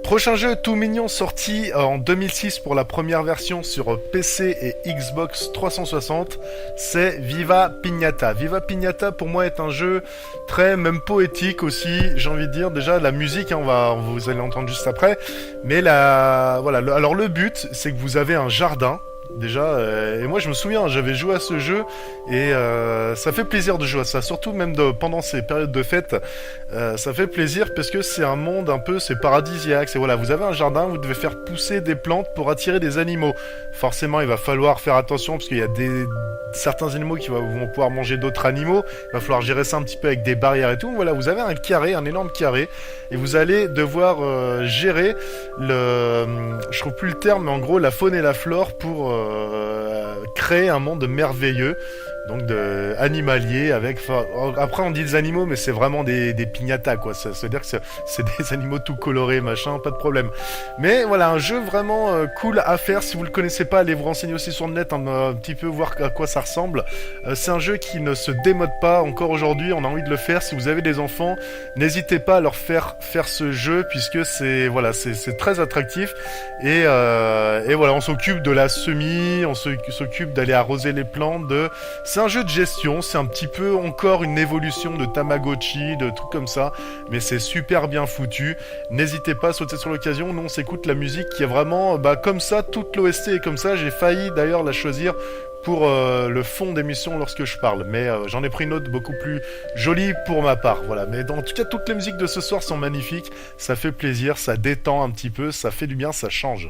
Prochain jeu tout mignon sorti en 2006 pour la première version sur PC et Xbox 360, c'est Viva Pinata. Viva Pinata pour moi est un jeu très même poétique aussi, j'ai envie de dire. Déjà la musique, vous allez l'entendre juste après, mais alors le but c'est que vous avez un jardin déjà. Et moi, je me souviens, j'avais joué à ce jeu et ça fait plaisir de jouer à ça, surtout même pendant ces périodes de fête. Ça fait plaisir parce que c'est un monde un peu, c'est paradisiaque. C'est voilà, vous avez un jardin, vous devez faire pousser des plantes pour attirer des animaux. Forcément, il va falloir faire attention parce qu'il y a certains animaux qui vont pouvoir manger d'autres animaux. Il va falloir gérer ça un petit peu avec des barrières et tout. Voilà, vous avez un carré, un énorme carré, et vous allez devoir gérer je trouve plus le terme, mais en gros la faune et la flore pour créer un monde merveilleux. Donc animalier avec. Après on dit des animaux, mais c'est vraiment des piñatas quoi. Ça veut dire que c'est des animaux tout colorés, machin, pas de problème. Mais voilà, un jeu vraiment cool à faire. Si vous le connaissez pas, allez vous renseigner aussi sur le net, un petit peu voir à quoi ça ressemble. C'est un jeu qui ne se démode pas encore aujourd'hui. On a envie de le faire. Si vous avez des enfants, n'hésitez pas à leur faire ce jeu puisque c'est très attractif. Et voilà, on s'occupe de la semis, on s'occupe d'aller arroser les plantes. C'est un jeu de gestion, c'est un petit peu encore une évolution de Tamagotchi, de trucs comme ça, mais c'est super bien foutu. N'hésitez pas à sauter sur l'occasion. Nous on s'écoute la musique qui est vraiment comme ça, toute l'OST est comme ça. J'ai failli d'ailleurs la choisir pour le fond d'émission lorsque je parle, mais j'en ai pris une autre beaucoup plus jolie pour ma part. Voilà, mais en tout cas toutes les musiques de ce soir sont magnifiques, ça fait plaisir, ça détend un petit peu, ça fait du bien, ça change.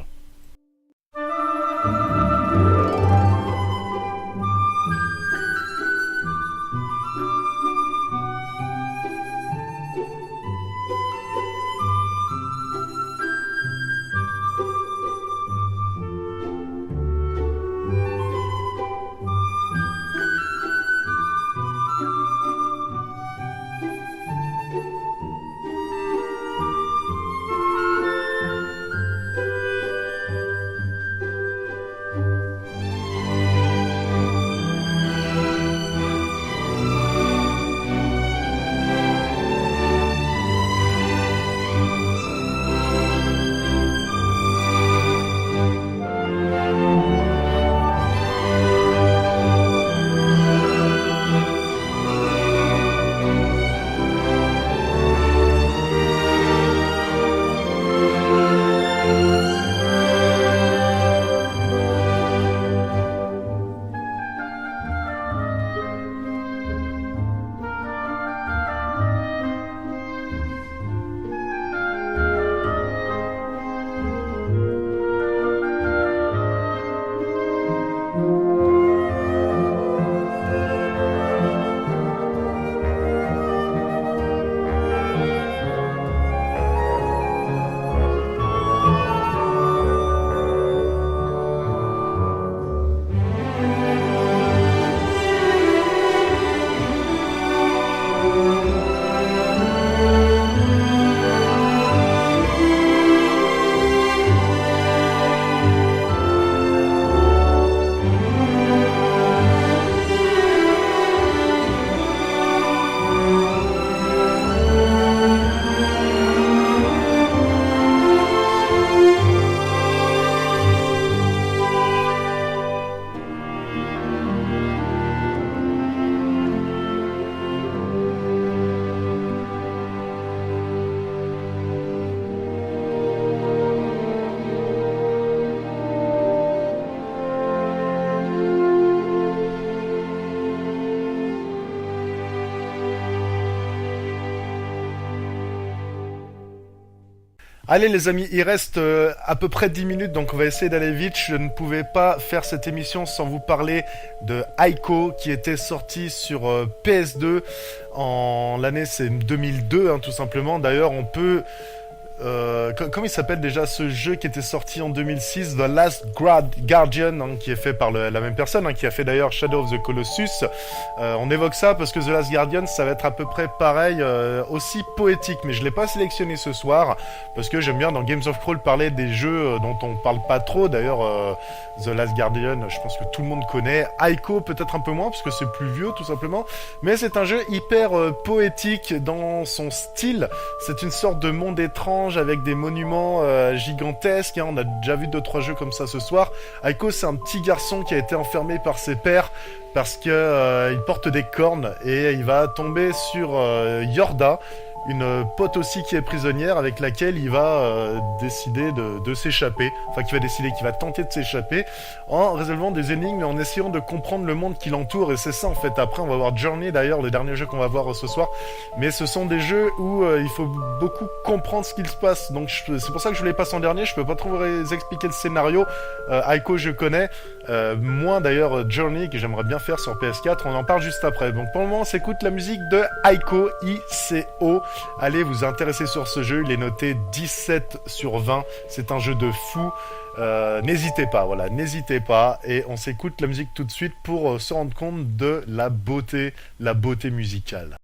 Allez les amis, il reste à peu près 10 minutes, donc on va essayer d'aller vite. Je ne pouvais pas faire cette émission sans vous parler de Ico, qui était sorti sur PS2 en l'année c'est 2002, tout simplement. D'ailleurs, on peut... comment il s'appelle déjà ce jeu qui était sorti en 2006, The Last Guardian, qui est fait par la même personne, qui a fait d'ailleurs Shadow of the Colossus. On évoque ça parce que The Last Guardian, ça va être à peu près pareil, aussi poétique, mais je l'ai pas sélectionné ce soir parce que j'aime bien dans Games of Crawl parler des jeux dont on parle pas trop. D'ailleurs, The Last Guardian, je pense que tout le monde connaît. Ico peut-être un peu moins parce que c'est plus vieux tout simplement, mais c'est un jeu hyper poétique dans son style. C'est une sorte de monde étrange avec des monuments gigantesques. On a déjà vu 2-3 jeux comme ça ce soir. Ico, c'est un petit garçon qui a été enfermé par ses pères parce que il porte des cornes et il va tomber sur Yorda, une pote aussi qui est prisonnière avec laquelle il va décider de s'échapper. Enfin, qui va tenter de s'échapper en résolvant des énigmes et en essayant de comprendre le monde qui l'entoure. Et c'est ça en fait. Après, on va voir Journey d'ailleurs, le dernier jeu qu'on va voir ce soir. Mais ce sont des jeux où il faut beaucoup comprendre ce qu'il se passe. Donc c'est pour ça que je les passe en dernier. Je peux pas trop vous expliquer le scénario. Ico, je connais. Moins d'ailleurs Journey que j'aimerais bien faire sur PS4. On en parle juste après. Donc pour le moment, on s'écoute la musique de Ico, ICO. Allez vous intéresser sur ce jeu. Il est noté 17 sur 20. C'est un jeu de fou. N'hésitez pas, voilà, n'hésitez pas. Et on s'écoute la musique tout de suite pour se rendre compte de la beauté musicale.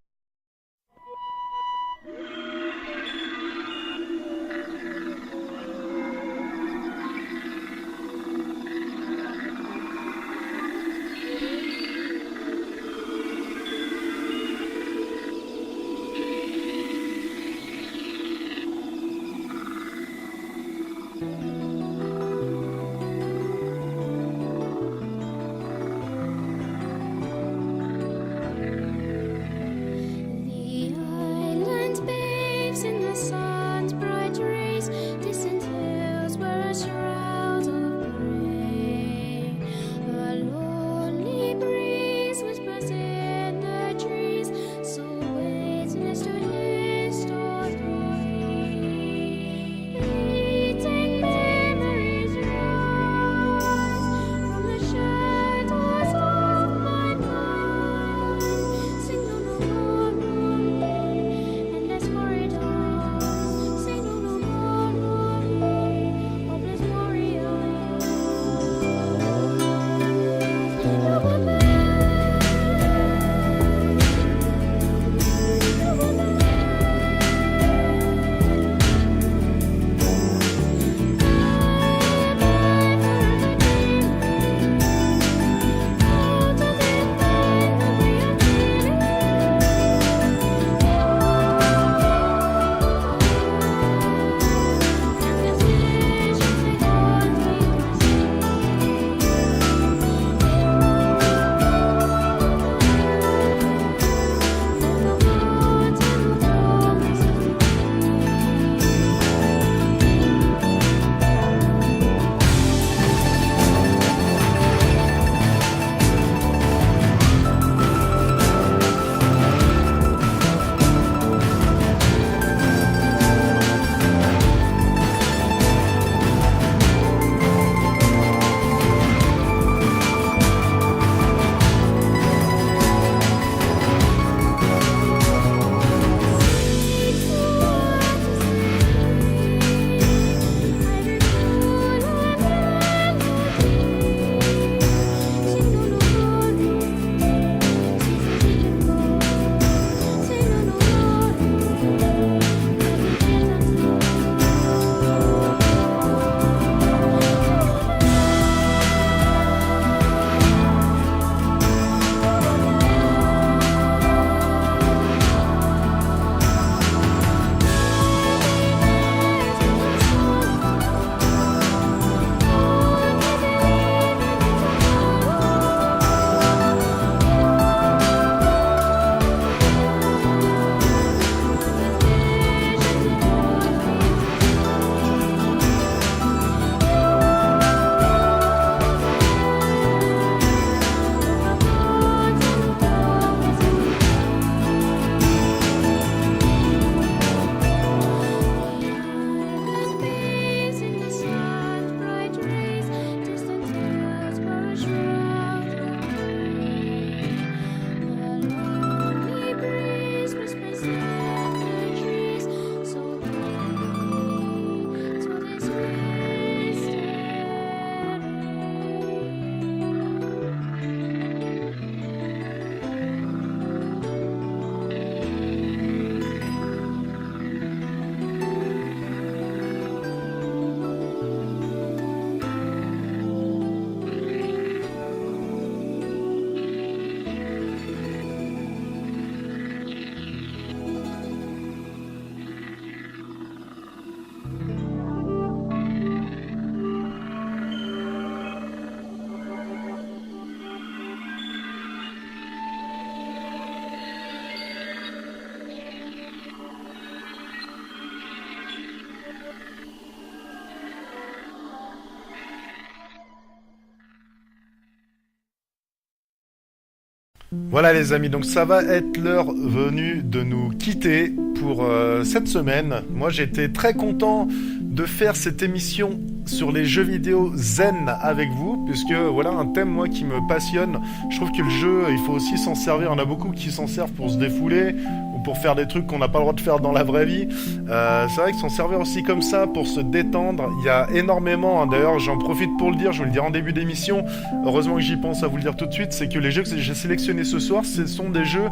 Voilà les amis, donc ça va être l'heure venue de nous quitter pour cette semaine. Moi j'étais très content de faire cette émission sur les jeux vidéo zen avec vous, puisque voilà un thème moi qui me passionne. Je trouve que le jeu, il faut aussi s'en servir. Il y en a beaucoup qui s'en servent pour se défouler ou pour faire des trucs qu'on n'a pas le droit de faire dans la vraie vie. C'est vrai que s'en servir aussi comme ça pour se détendre, il y a énormément, hein. D'ailleurs j'en profite pour le dire, je vous le dirai en début d'émission, heureusement que j'y pense à vous le dire tout de suite, c'est que les jeux que j'ai sélectionnés ce soir, ce sont des jeux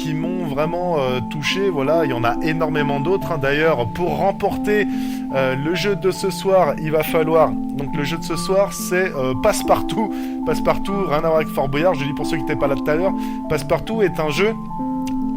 qui m'ont vraiment touché. Voilà, il y en a énormément d'autres, hein. D'ailleurs pour remporter le jeu de ce soir, il va falloir, donc le jeu de ce soir c'est Passepartout. Passepartout, rien à voir avec Fort Boyard, je dis pour ceux qui n'étaient pas là tout à l'heure. Passepartout est un jeu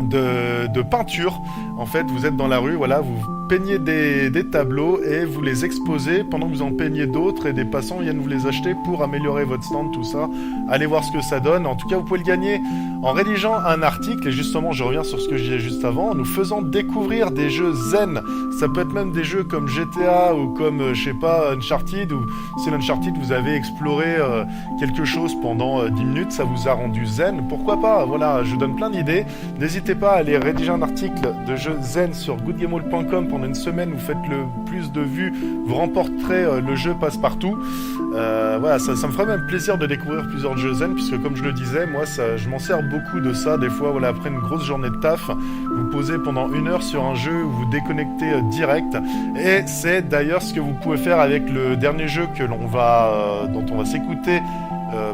de peinture. En fait, vous êtes dans la rue, voilà, vous peignez des tableaux et vous les exposez pendant que vous en peignez d'autres et des passants viennent vous les acheter pour améliorer votre stand, tout ça. Allez voir ce que ça donne. En tout cas, vous pouvez le gagner en rédigeant un article. Et justement, je reviens sur ce que je disais juste avant, en nous faisant découvrir des jeux zen. Ça peut être même des jeux comme GTA ou comme, je sais pas, Uncharted. Ou si l'Uncharted, vous avez exploré quelque chose pendant 10 minutes, ça vous a rendu zen. Pourquoi pas? Voilà, je donne plein d'idées. N'hésitez pas à aller rédiger un article de jeu zen sur goodgamehall.com. Pendant une semaine, vous faites le plus de vues, vous remporterez le jeu Passepartout. Voilà, ça me ferait même plaisir de découvrir plusieurs jeux zen, puisque comme je le disais, moi, je m'en sers beaucoup de ça. Des fois, voilà, après une grosse journée de taf, vous posez pendant 1 heure sur un jeu où vous déconnectez direct. Et c'est d'ailleurs ce que vous pouvez faire avec le dernier jeu dont on va s'écouter.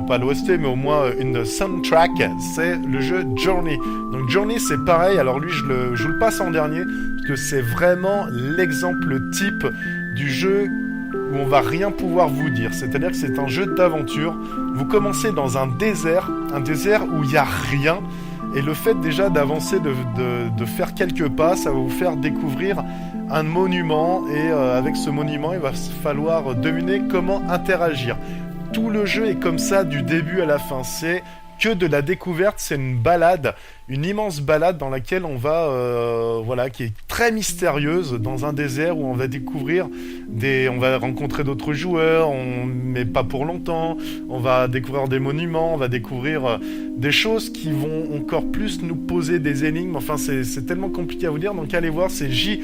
Pas l'OST, mais au moins une soundtrack, c'est le jeu Journey. Donc Journey, c'est pareil. Alors lui, je vous le passe en dernier, parce que c'est vraiment l'exemple type du jeu où on va rien pouvoir vous dire. C'est-à-dire que c'est un jeu d'aventure. Vous commencez dans un désert où il n'y a rien. Et le fait déjà d'avancer, de faire quelques pas, ça va vous faire découvrir un monument. Et avec ce monument, il va falloir deviner comment interagir. Tout le jeu est comme ça du début à la fin. C'est que de la découverte, c'est une balade, une immense balade dans laquelle on va, qui est très mystérieuse, dans un désert où on va découvrir on va rencontrer d'autres joueurs, mais pas pour longtemps. On va découvrir des monuments, on va découvrir des choses qui vont encore plus nous poser des énigmes. Enfin, c'est tellement compliqué à vous dire. Donc allez voir, c'est Journey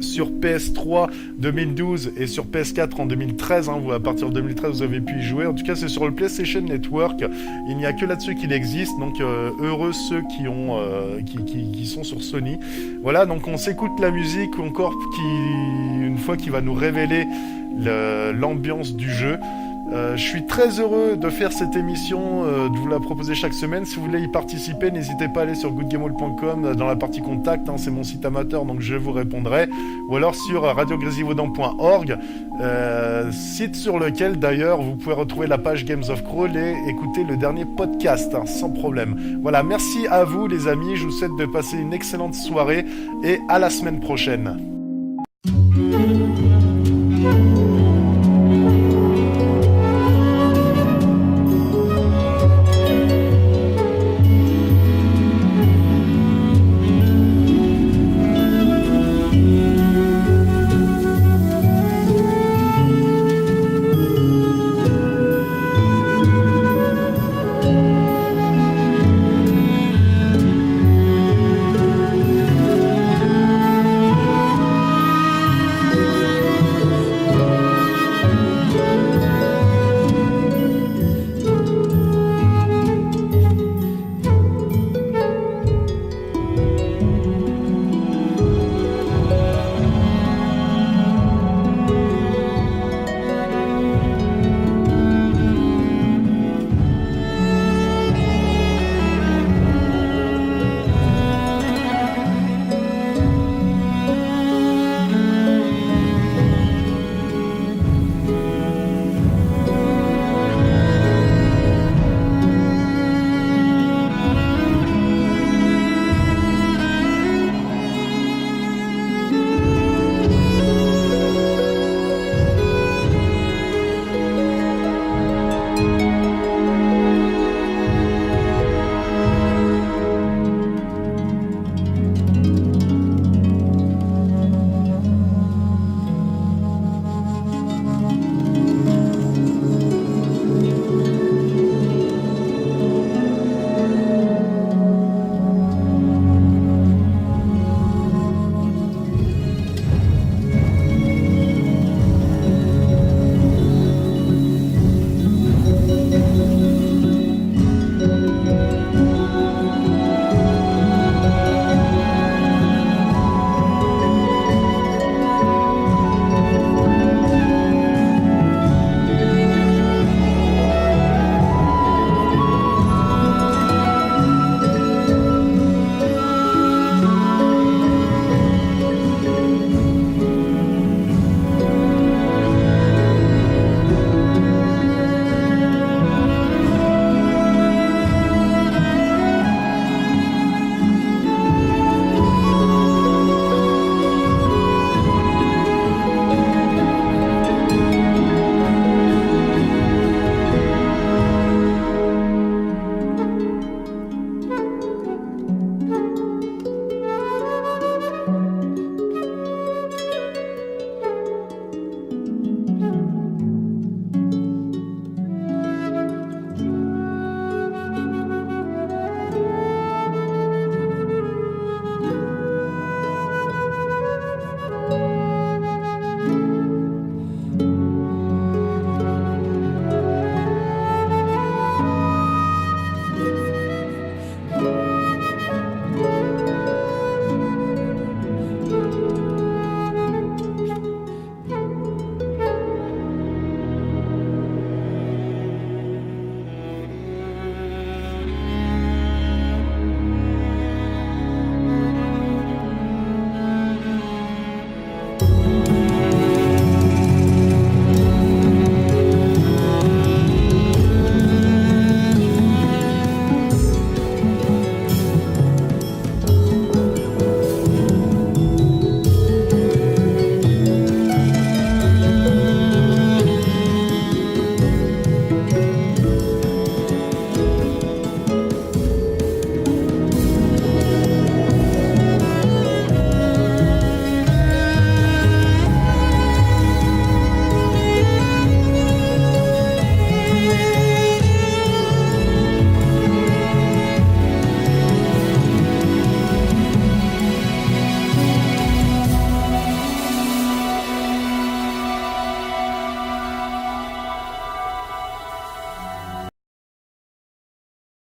sur PS3 2012 et sur PS4 en 2013. Hein, à partir de 2013, vous avez pu y jouer. En tout cas, c'est sur le PlayStation Network. Il n'y a que là-dessus qu'il existe. Donc heureux ceux qui sont sur Sony. Voilà, donc on s'écoute la musique encore une fois qui va nous révéler l'ambiance du jeu. Je suis très heureux de faire cette émission, de vous la proposer chaque semaine. Si vous voulez y participer, n'hésitez pas à aller sur goodgamehall.com dans la partie contact, hein, c'est mon site amateur, donc je vous répondrai. Ou alors sur radiogrisivaudan.org, site sur lequel d'ailleurs vous pouvez retrouver la page Games of Crawl et écouter le dernier podcast, hein, sans problème. Voilà, merci à vous les amis, je vous souhaite de passer une excellente soirée et à la semaine prochaine.